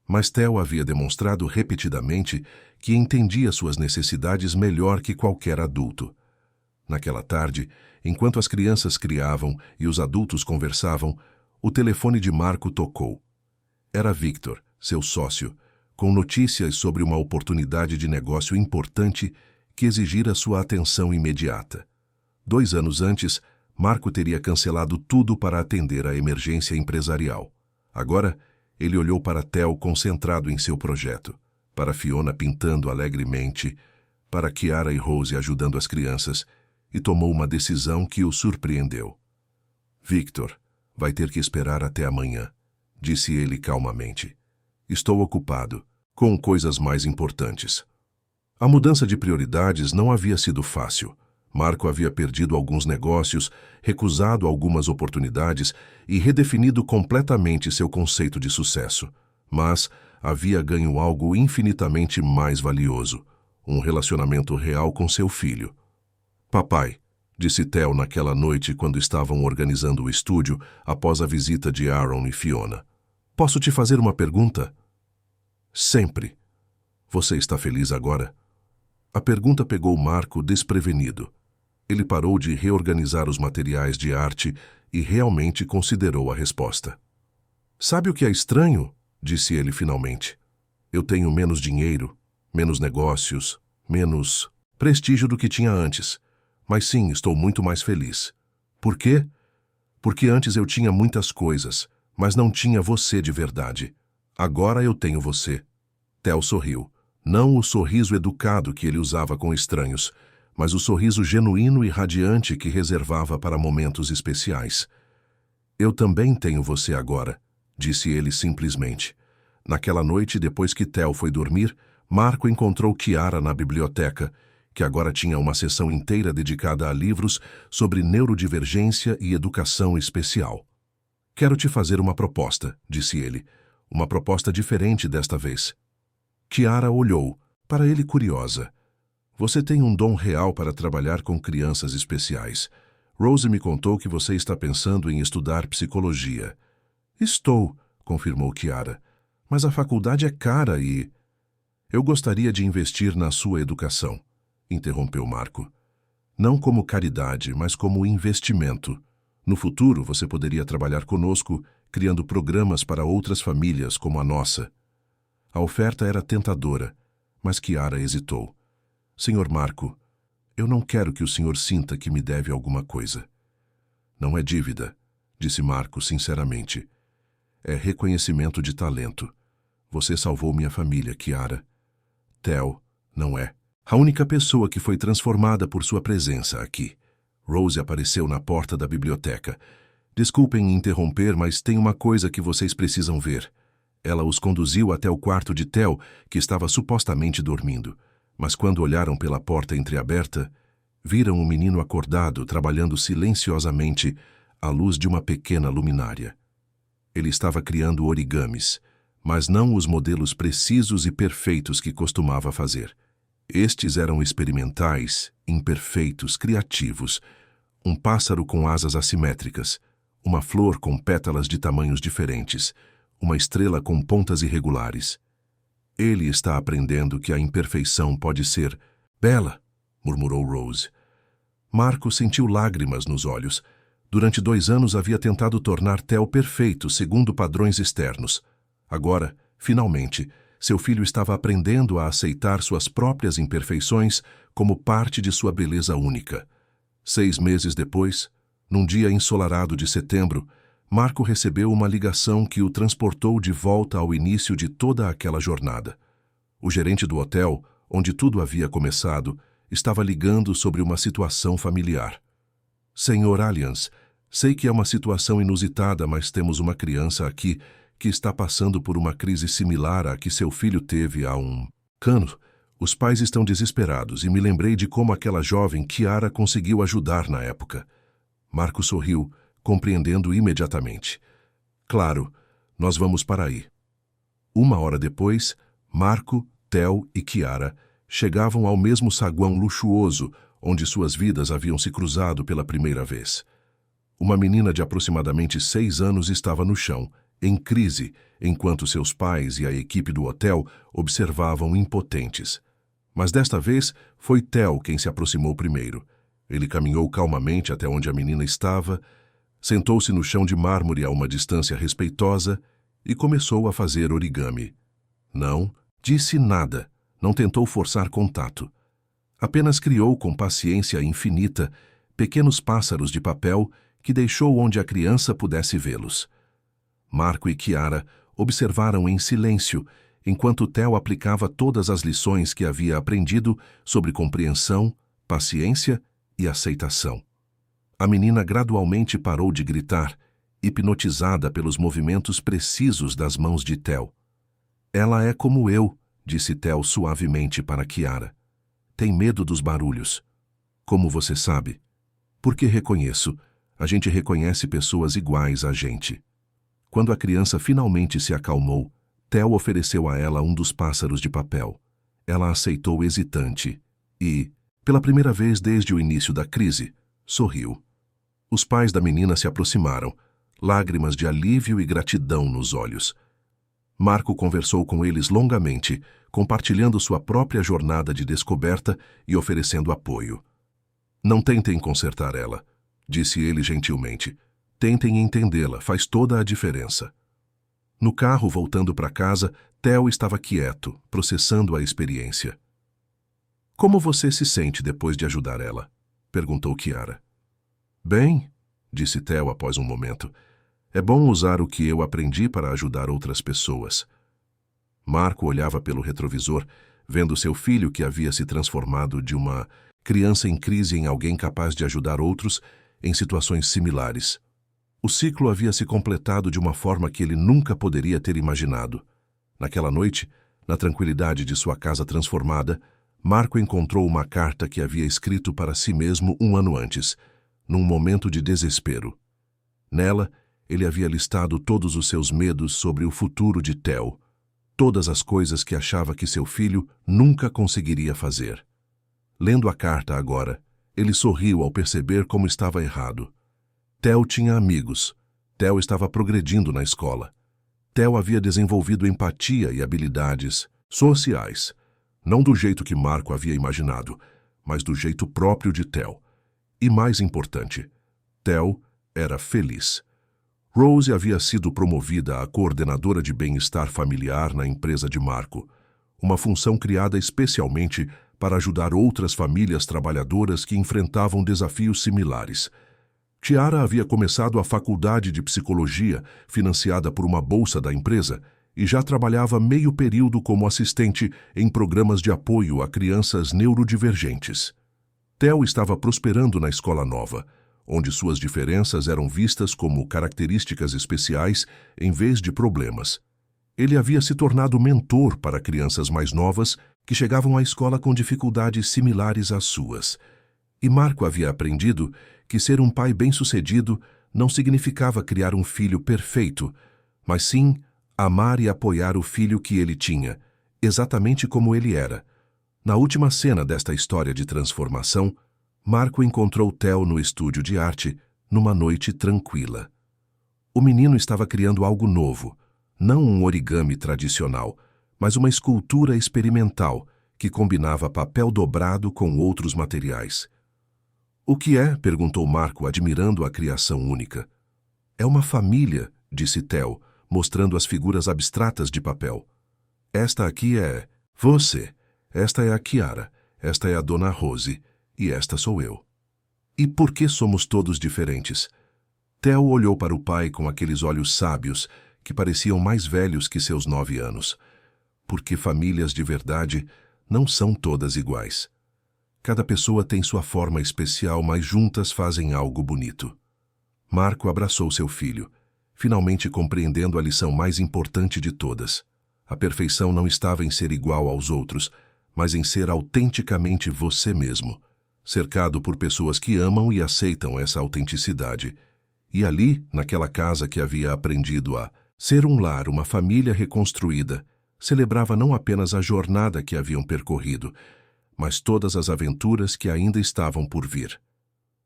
Mas Theo havia demonstrado repetidamente que entendia suas necessidades melhor que qualquer adulto. Naquela tarde, enquanto as crianças criavam e os adultos conversavam, o telefone de Marco tocou. Era Victor, seu sócio, com notícias sobre uma oportunidade de negócio importante que exigira sua atenção imediata. 2 anos antes, Marco teria cancelado tudo para atender à emergência empresarial. Agora, ele olhou para Theo concentrado em seu projeto, para Fiona pintando alegremente, para Chiara e Rose ajudando as crianças, e tomou uma decisão que o surpreendeu. "Victor, vai ter que esperar até amanhã", disse ele calmamente. "Estou ocupado, com coisas mais importantes." A mudança de prioridades não havia sido fácil. Marco havia perdido alguns negócios, recusado algumas oportunidades e redefinido completamente seu conceito de sucesso. Mas havia ganho algo infinitamente mais valioso: um relacionamento real com seu filho. "Papai", disse Theo naquela noite quando estavam organizando o estúdio após a visita de Aaron e Fiona. "Posso te fazer uma pergunta?" "Sempre." "Você está feliz agora?" A pergunta pegou Marco desprevenido. Ele parou de reorganizar os materiais de arte e realmente considerou a resposta. "Sabe o que é estranho?" disse ele finalmente. "Eu tenho menos dinheiro, menos negócios, menos prestígio do que tinha antes. Mas sim, estou muito mais feliz." "Por quê?" "Porque antes eu tinha muitas coisas, mas não tinha você de verdade. Agora eu tenho você." Theo sorriu. Não o sorriso educado que ele usava com estranhos, mas o sorriso genuíno e radiante que reservava para momentos especiais. "Eu também tenho você agora", disse ele simplesmente. Naquela noite, depois que Theo foi dormir, Marco encontrou Chiara na biblioteca, que agora tinha uma seção inteira dedicada a livros sobre neurodivergência e educação especial. "Quero te fazer uma proposta", disse ele. "Uma proposta diferente desta vez." Chiara olhou, para ele curiosa. "Você tem um dom real para trabalhar com crianças especiais. Rose me contou que você está pensando em estudar psicologia." "Estou", confirmou Chiara. "Mas a faculdade é cara e..." "Eu gostaria de investir na sua educação", interrompeu Marco. "Não como caridade, mas como investimento. No futuro, você poderia trabalhar conosco, criando programas para outras famílias como a nossa." A oferta era tentadora, mas Chiara hesitou. "Senhor Marco, eu não quero que o senhor sinta que me deve alguma coisa." "Não é dívida", disse Marco sinceramente. "É reconhecimento de talento. Você salvou minha família, Chiara. Theo não é a única pessoa que foi transformada por sua presença aqui." Rose apareceu na porta da biblioteca. Desculpem interromper, mas tem uma coisa que vocês precisam ver. Ela os conduziu até o quarto de Theo, que estava supostamente dormindo. Mas quando olharam pela porta entreaberta, viram o menino acordado, trabalhando silenciosamente à luz de uma pequena luminária. Ele estava criando origamis, mas não os modelos precisos e perfeitos que costumava fazer. Estes eram experimentais, imperfeitos, criativos. Um pássaro com asas assimétricas, uma flor com pétalas de tamanhos diferentes, uma estrela com pontas irregulares. Ele está aprendendo que a imperfeição pode ser bela, murmurou Rose. Marco sentiu lágrimas nos olhos. Durante 2 anos havia tentado tornar Theo perfeito segundo padrões externos. Agora, finalmente, seu filho estava aprendendo a aceitar suas próprias imperfeições como parte de sua beleza única. 6 meses depois, num dia ensolarado de setembro, Marco recebeu uma ligação que o transportou de volta ao início de toda aquela jornada. O gerente do hotel, onde tudo havia começado, estava ligando sobre uma situação familiar. Senhor Alliance, sei que é uma situação inusitada, mas temos uma criança aqui que está passando por uma crise similar à que seu filho teve há um ano. Os pais estão desesperados e me lembrei de como aquela jovem Kiara conseguiu ajudar na época. Marco sorriu, compreendendo imediatamente. Claro, nós vamos para aí. 1 hora depois, Marco, Theo e Kiara chegavam ao mesmo saguão luxuoso onde suas vidas haviam se cruzado pela primeira vez. Uma menina de aproximadamente 6 anos estava no chão, em crise, enquanto seus pais e a equipe do hotel observavam impotentes. Mas desta vez foi Theo quem se aproximou primeiro. Ele caminhou calmamente até onde a menina estava, sentou-se no chão de mármore a uma distância respeitosa e começou a fazer origami. Não disse nada, não tentou forçar contato. Apenas criou com paciência infinita pequenos pássaros de papel que deixou onde a criança pudesse vê-los. Marco e Kiara observaram em silêncio enquanto Theo aplicava todas as lições que havia aprendido sobre compreensão, paciência e aceitação. A menina gradualmente parou de gritar, hipnotizada pelos movimentos precisos das mãos de Theo. Ela é como eu, disse Theo suavemente para Kiara. Tem medo dos barulhos. Como você sabe? Porque reconheço. A gente reconhece pessoas iguais a gente. Quando a criança finalmente se acalmou, Theo ofereceu a ela um dos pássaros de papel. Ela aceitou hesitante e, pela primeira vez desde o início da crise, sorriu. Os pais da menina se aproximaram, lágrimas de alívio e gratidão nos olhos. Marco conversou com eles longamente, compartilhando sua própria jornada de descoberta e oferecendo apoio. Não tentem consertar ela, disse ele gentilmente. Tentem entendê-la, faz toda a diferença. No carro, voltando para casa, Theo estava quieto, processando a experiência. Como você se sente depois de ajudar ela? Perguntou Kiara. Bem, disse Theo após um momento. É bom usar o que eu aprendi para ajudar outras pessoas. Marco olhava pelo retrovisor, vendo seu filho que havia se transformado de uma criança em crise em alguém capaz de ajudar outros em situações similares. O ciclo havia se completado de uma forma que ele nunca poderia ter imaginado. Naquela noite, na tranquilidade de sua casa transformada, Marco encontrou uma carta que havia escrito para si mesmo 1 ano antes, num momento de desespero. Nela, ele havia listado todos os seus medos sobre o futuro de Theo, todas as coisas que achava que seu filho nunca conseguiria fazer. Lendo a carta agora, ele sorriu ao perceber como estava errado. Theo tinha amigos. Theo estava progredindo na escola. Theo havia desenvolvido empatia e habilidades sociais, não do jeito que Marco havia imaginado, mas do jeito próprio de Theo. E mais importante, Theo era feliz. Rose havia sido promovida a coordenadora de bem-estar familiar na empresa de Marco, uma função criada especialmente para ajudar outras famílias trabalhadoras que enfrentavam desafios similares. Kiara havia começado a faculdade de psicologia, financiada por uma bolsa da empresa, e já trabalhava meio período como assistente em programas de apoio a crianças neurodivergentes. Theo estava prosperando na escola nova, onde suas diferenças eram vistas como características especiais em vez de problemas. Ele havia se tornado mentor para crianças mais novas que chegavam à escola com dificuldades similares às suas. E Marco havia aprendido que ser um pai bem-sucedido não significava criar um filho perfeito, mas sim amar e apoiar o filho que ele tinha, exatamente como ele era. Na última cena desta história de transformação, Marco encontrou Theo no estúdio de arte, numa noite tranquila. O menino estava criando algo novo, não um origami tradicional, mas uma escultura experimental que combinava papel dobrado com outros materiais. "O que é?" perguntou Marco, admirando a criação única. "É uma família", disse Theo, mostrando as figuras abstratas de papel. "Esta aqui é você, esta é a Chiara, esta é a Dona Rose, e esta sou eu." "E por que somos todos diferentes?" Theo olhou para o pai com aqueles olhos sábios que pareciam mais velhos que seus 9 anos. "Porque famílias de verdade não são todas iguais. Cada pessoa tem sua forma especial, mas juntas fazem algo bonito." Marco abraçou seu filho, finalmente compreendendo a lição mais importante de todas. A perfeição não estava em ser igual aos outros, mas em ser autenticamente você mesmo, cercado por pessoas que amam e aceitam essa autenticidade. E ali, naquela casa que havia aprendido a ser um lar, uma família reconstruída, celebrava não apenas a jornada que haviam percorrido, mas todas as aventuras que ainda estavam por vir.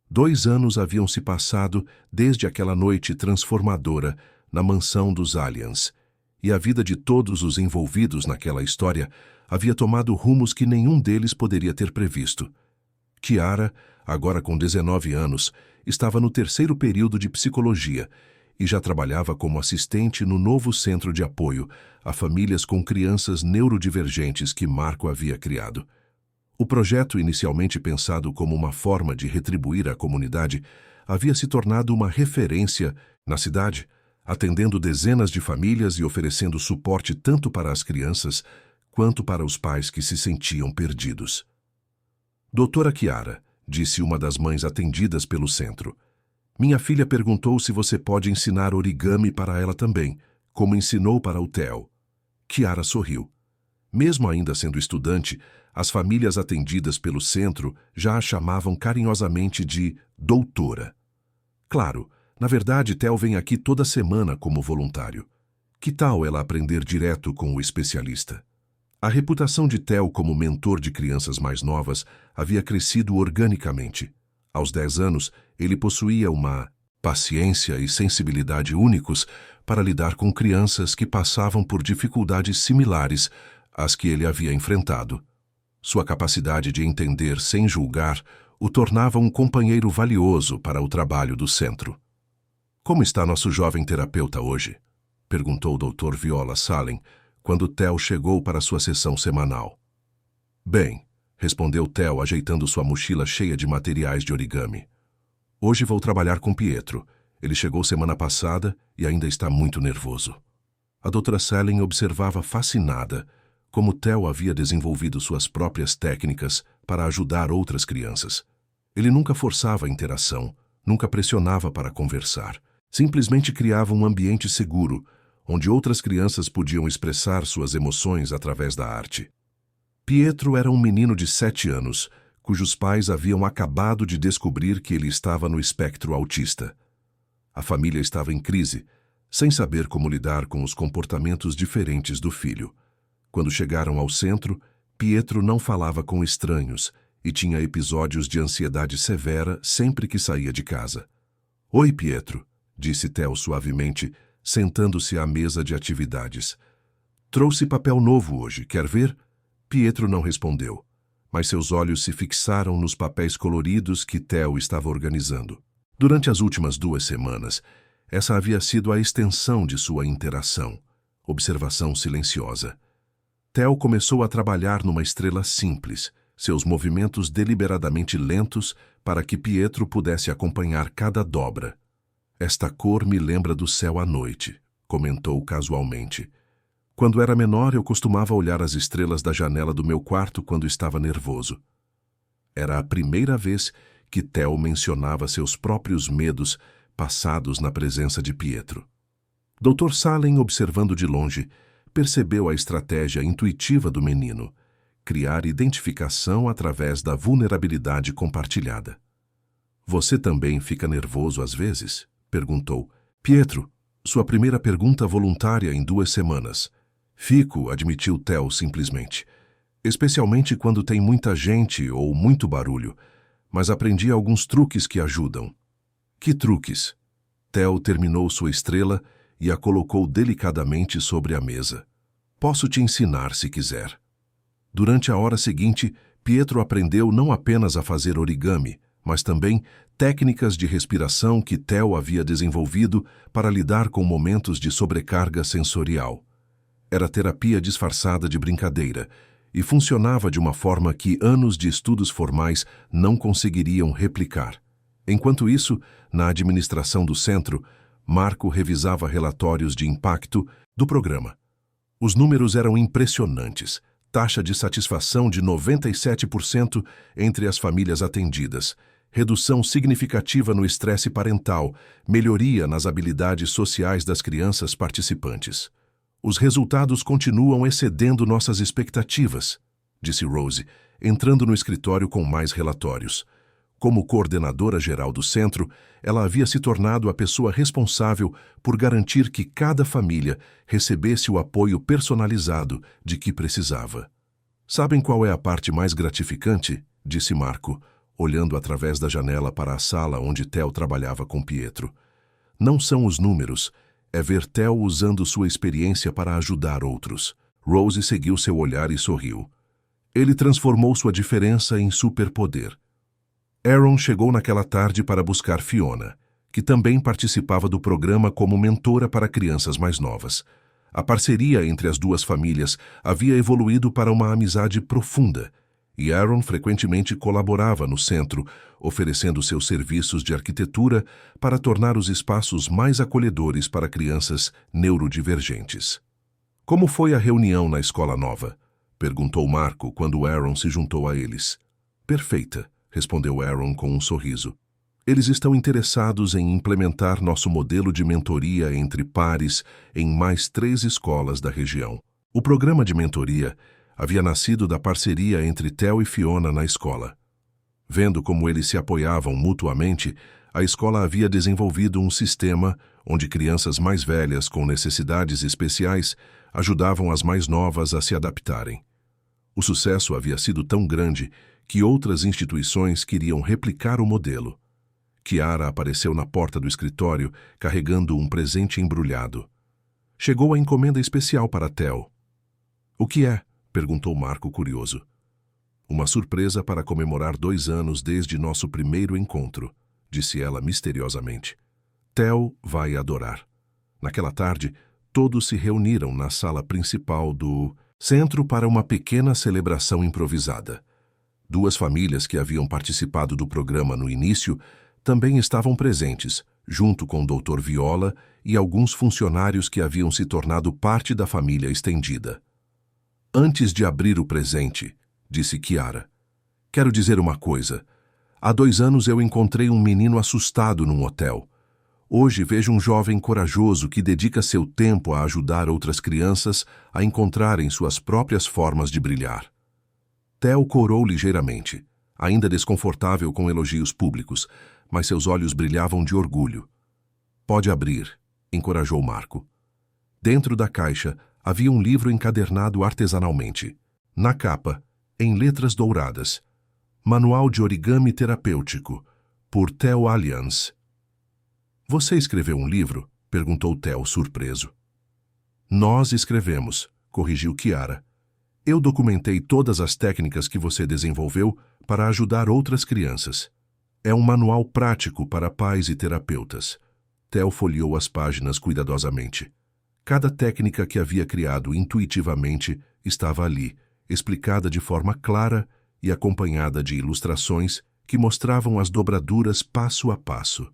2 anos haviam se passado desde aquela noite transformadora na mansão dos Aliens, e a vida de todos os envolvidos naquela história havia tomado rumos que nenhum deles poderia ter previsto. Chiara, agora com 19 anos, estava no 3º período de psicologia e já trabalhava como assistente no novo centro de apoio a famílias com crianças neurodivergentes que Marco havia criado. O projeto, inicialmente pensado como uma forma de retribuir à comunidade, havia se tornado uma referência na cidade, atendendo dezenas de famílias e oferecendo suporte tanto para as crianças quanto para os pais que se sentiam perdidos. "Doutora Chiara", disse uma das mães atendidas pelo centro, "minha filha perguntou se você pode ensinar origami para ela também, como ensinou para o Theo." Chiara sorriu. Mesmo ainda sendo estudante, as famílias atendidas pelo centro já a chamavam carinhosamente de doutora. "Claro, na verdade Theo vem aqui toda semana como voluntário. Que tal ela aprender direto com o especialista?" A reputação de Theo como mentor de crianças mais novas havia crescido organicamente. Aos 10 anos, ele possuía uma paciência e sensibilidade únicos para lidar com crianças que passavam por dificuldades similares às que ele havia enfrentado. Sua capacidade de entender sem julgar o tornava um companheiro valioso para o trabalho do centro. "Como está nosso jovem terapeuta hoje?" perguntou o Dr. Viola Salem, quando Theo chegou para sua sessão semanal. "Bem", respondeu Theo, ajeitando sua mochila cheia de materiais de origami. "Hoje vou trabalhar com Pietro. Ele chegou semana passada e ainda está muito nervoso." A doutora Salem observava fascinada como Theo havia desenvolvido suas próprias técnicas para ajudar outras crianças. Ele nunca forçava a interação, nunca pressionava para conversar. Simplesmente criava um ambiente seguro, onde outras crianças podiam expressar suas emoções através da arte. Pietro era um menino de 7 anos, cujos pais haviam acabado de descobrir que ele estava no espectro autista. A família estava em crise, sem saber como lidar com os comportamentos diferentes do filho. Quando chegaram ao centro, Pietro não falava com estranhos e tinha episódios de ansiedade severa sempre que saía de casa. "Oi, Pietro", disse Theo suavemente, sentando-se à mesa de atividades. "Trouxe papel novo hoje, quer ver?" Pietro não respondeu, mas seus olhos se fixaram nos papéis coloridos que Theo estava organizando. Durante as últimas 2 semanas, essa havia sido a extensão de sua interação, observação silenciosa. Theo começou a trabalhar numa estrela simples, seus movimentos deliberadamente lentos para que Pietro pudesse acompanhar cada dobra. "Esta cor me lembra do céu à noite", comentou casualmente. "Quando era menor, eu costumava olhar as estrelas da janela do meu quarto quando estava nervoso. Era a primeira vez que Theo mencionava seus próprios medos passados na presença de Pietro. Dr. Salem, observando de longe, percebeu a estratégia intuitiva do menino, criar identificação através da vulnerabilidade compartilhada. Você também fica nervoso às vezes? Perguntou. Pietro, sua primeira pergunta voluntária em 2 semanas. Fico, admitiu Theo simplesmente. Especialmente quando tem muita gente ou muito barulho, mas aprendi alguns truques que ajudam. Que truques? Theo terminou sua estrela e a colocou delicadamente sobre a mesa. Posso te ensinar se quiser. Durante a hora seguinte, Pietro aprendeu não apenas a fazer origami, mas também técnicas de respiração que Theo havia desenvolvido para lidar com momentos de sobrecarga sensorial. Era terapia disfarçada de brincadeira e funcionava de uma forma que anos de estudos formais não conseguiriam replicar. Enquanto isso, na administração do centro, Marco revisava relatórios de impacto do programa. Os números eram impressionantes. Taxa de satisfação de 97% entre as famílias atendidas, redução significativa no estresse parental, melhoria nas habilidades sociais das crianças participantes. Os resultados continuam excedendo nossas expectativas, disse Rose, entrando no escritório com mais relatórios. Como coordenadora geral do centro, ela havia se tornado a pessoa responsável por garantir que cada família recebesse o apoio personalizado de que precisava. Sabem qual é a parte mais gratificante? Disse Marco, olhando através da janela para a sala onde Theo trabalhava com Pietro. Não são os números, é ver Theo usando sua experiência para ajudar outros. Rose seguiu seu olhar e sorriu. Ele transformou sua diferença em superpoder. Aaron chegou naquela tarde para buscar Fiona, que também participava do programa como mentora para crianças mais novas. A parceria entre as duas famílias havia evoluído para uma amizade profunda, e Aaron frequentemente colaborava no centro, oferecendo seus serviços de arquitetura para tornar os espaços mais acolhedores para crianças neurodivergentes. Como foi a reunião na escola nova? Perguntou Marco quando Aaron se juntou a eles. Perfeita, respondeu Aaron com um sorriso. Eles estão interessados em implementar nosso modelo de mentoria entre pares em mais 3 escolas da região. O programa de mentoria havia nascido da parceria entre Theo e Fiona na escola. Vendo como eles se apoiavam mutuamente, a escola havia desenvolvido um sistema onde crianças mais velhas com necessidades especiais ajudavam as mais novas a se adaptarem. O sucesso havia sido tão grande que outras instituições queriam replicar o modelo. Chiara apareceu na porta do escritório carregando um presente embrulhado. Chegou a encomenda especial para Theo. O que é? Perguntou Marco curioso. Uma surpresa para comemorar 2 anos desde nosso primeiro encontro, disse ela misteriosamente. Theo vai adorar. Naquela tarde, todos se reuniram na sala principal do centro para uma pequena celebração improvisada. 2 famílias que haviam participado do programa no início também estavam presentes, junto com o Dr. Viola e alguns funcionários que haviam se tornado parte da família estendida. Antes de abrir o presente, disse Chiara, quero dizer uma coisa. Há 2 anos eu encontrei um menino assustado num hotel. Hoje vejo um jovem corajoso que dedica seu tempo a ajudar outras crianças a encontrarem suas próprias formas de brilhar. Theo corou ligeiramente, ainda desconfortável com elogios públicos, mas seus olhos brilhavam de orgulho. Pode abrir, encorajou Marco. Dentro da caixa havia um livro encadernado artesanalmente. Na capa, em letras douradas, Manual de Origami Terapêutico, por Theo Allianz. Você escreveu um livro? Perguntou Theo, surpreso. Nós escrevemos, corrigiu Chiara. Eu documentei todas as técnicas que você desenvolveu para ajudar outras crianças. É um manual prático para pais e terapeutas. Theo folheou as páginas cuidadosamente. Cada técnica que havia criado intuitivamente estava ali, explicada de forma clara e acompanhada de ilustrações que mostravam as dobraduras passo a passo.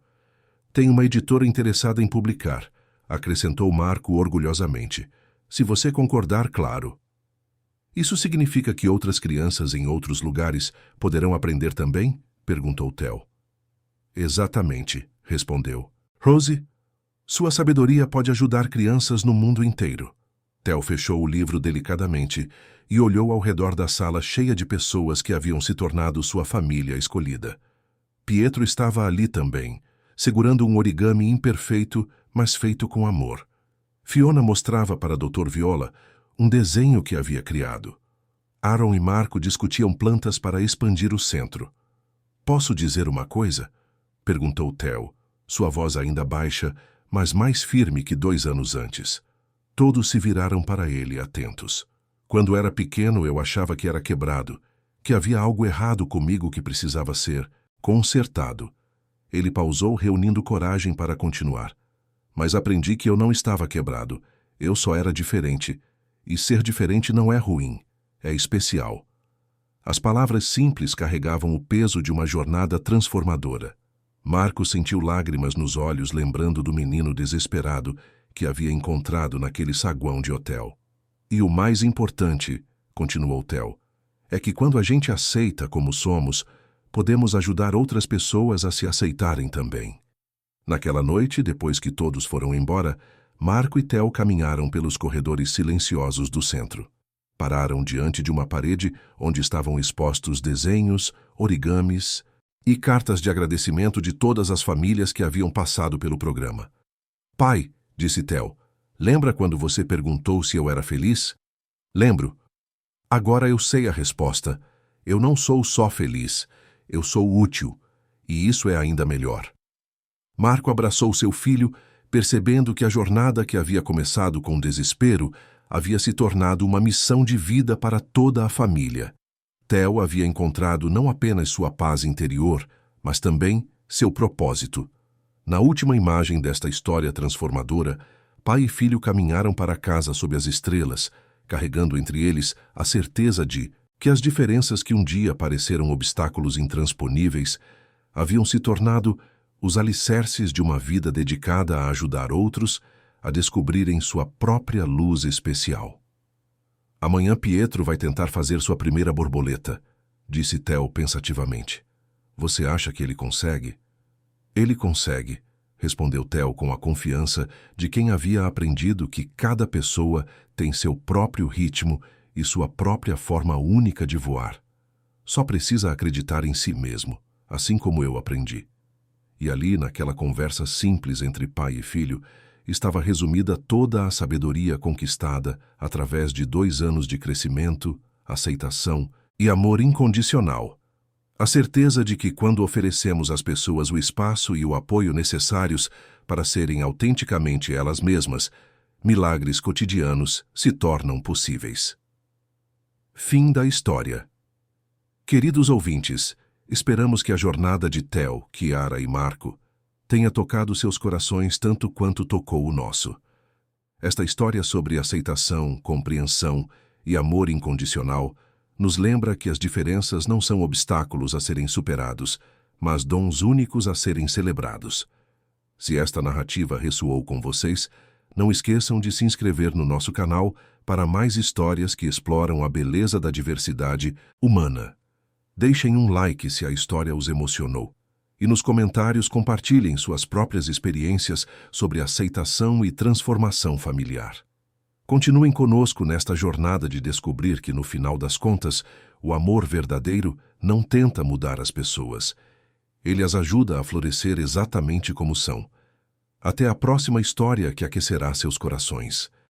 Tem uma editora interessada em publicar, acrescentou Marco orgulhosamente. Se você concordar, claro. Isso significa que outras crianças em outros lugares poderão aprender também? perguntou Theo. Exatamente, respondeu. Rose, sua sabedoria pode ajudar crianças no mundo inteiro. Theo fechou o livro delicadamente e olhou ao redor da sala cheia de pessoas que haviam se tornado sua família escolhida. Pietro estava ali também, segurando um origami imperfeito, mas feito com amor. Fiona mostrava para Dr. Viola um desenho que havia criado. Aaron e Marco discutiam plantas para expandir o centro. Posso dizer uma coisa? Perguntou Theo, sua voz ainda baixa, mas mais firme que 2 anos antes. Todos se viraram para ele, atentos. Quando era pequeno, eu achava que era quebrado, que havia algo errado comigo que precisava ser consertado. Ele pausou, reunindo coragem para continuar. Mas aprendi que eu não estava quebrado, eu só era diferente. E ser diferente não é ruim, é especial. As palavras simples carregavam o peso de uma jornada transformadora. Marco sentiu lágrimas nos olhos, lembrando do menino desesperado que havia encontrado naquele saguão de hotel. E o mais importante, continuou Theo, é que quando a gente aceita como somos, podemos ajudar outras pessoas a se aceitarem também. Naquela noite, depois que todos foram embora, Marco e Theo caminharam pelos corredores silenciosos do centro. Pararam diante de uma parede onde estavam expostos desenhos, origamis e cartas de agradecimento de todas as famílias que haviam passado pelo programa. Pai, disse Theo, lembra quando você perguntou se eu era feliz? Lembro. Agora eu sei a resposta. Eu não sou só feliz, eu sou útil, e isso é ainda melhor. Marco abraçou seu filho, percebendo que a jornada que havia começado com desespero havia se tornado uma missão de vida para toda a família. Theo havia encontrado não apenas sua paz interior, mas também seu propósito. Na última imagem desta história transformadora, pai e filho caminharam para casa sob as estrelas, carregando entre eles a certeza de que as diferenças que um dia pareceram obstáculos intransponíveis haviam se tornado os alicerces de uma vida dedicada a ajudar outros a descobrirem sua própria luz especial. Amanhã Pietro vai tentar fazer sua primeira borboleta, disse Theo pensativamente. Você acha que ele consegue? Ele consegue, respondeu Theo com a confiança de quem havia aprendido que cada pessoa tem seu próprio ritmo e sua própria forma única de voar. Só precisa acreditar em si mesmo, assim como eu aprendi. E ali, naquela conversa simples entre pai e filho, estava resumida toda a sabedoria conquistada através de 2 anos de crescimento, aceitação e amor incondicional. A certeza de que quando oferecemos às pessoas o espaço e o apoio necessários para serem autenticamente elas mesmas, milagres cotidianos se tornam possíveis. Fim da história. Queridos ouvintes, esperamos que a jornada de Theo, Kiara e Marco tenha tocado seus corações tanto quanto tocou o nosso. Esta história sobre aceitação, compreensão e amor incondicional nos lembra que as diferenças não são obstáculos a serem superados, mas dons únicos a serem celebrados. Se esta narrativa ressoou com vocês, não esqueçam de se inscrever no nosso canal para mais histórias que exploram a beleza da diversidade humana. Deixem um like se a história os emocionou. E nos comentários compartilhem suas próprias experiências sobre aceitação e transformação familiar. Continuem conosco nesta jornada de descobrir que, no final das contas, o amor verdadeiro não tenta mudar as pessoas. Ele as ajuda a florescer exatamente como são. Até a próxima história que aquecerá seus corações.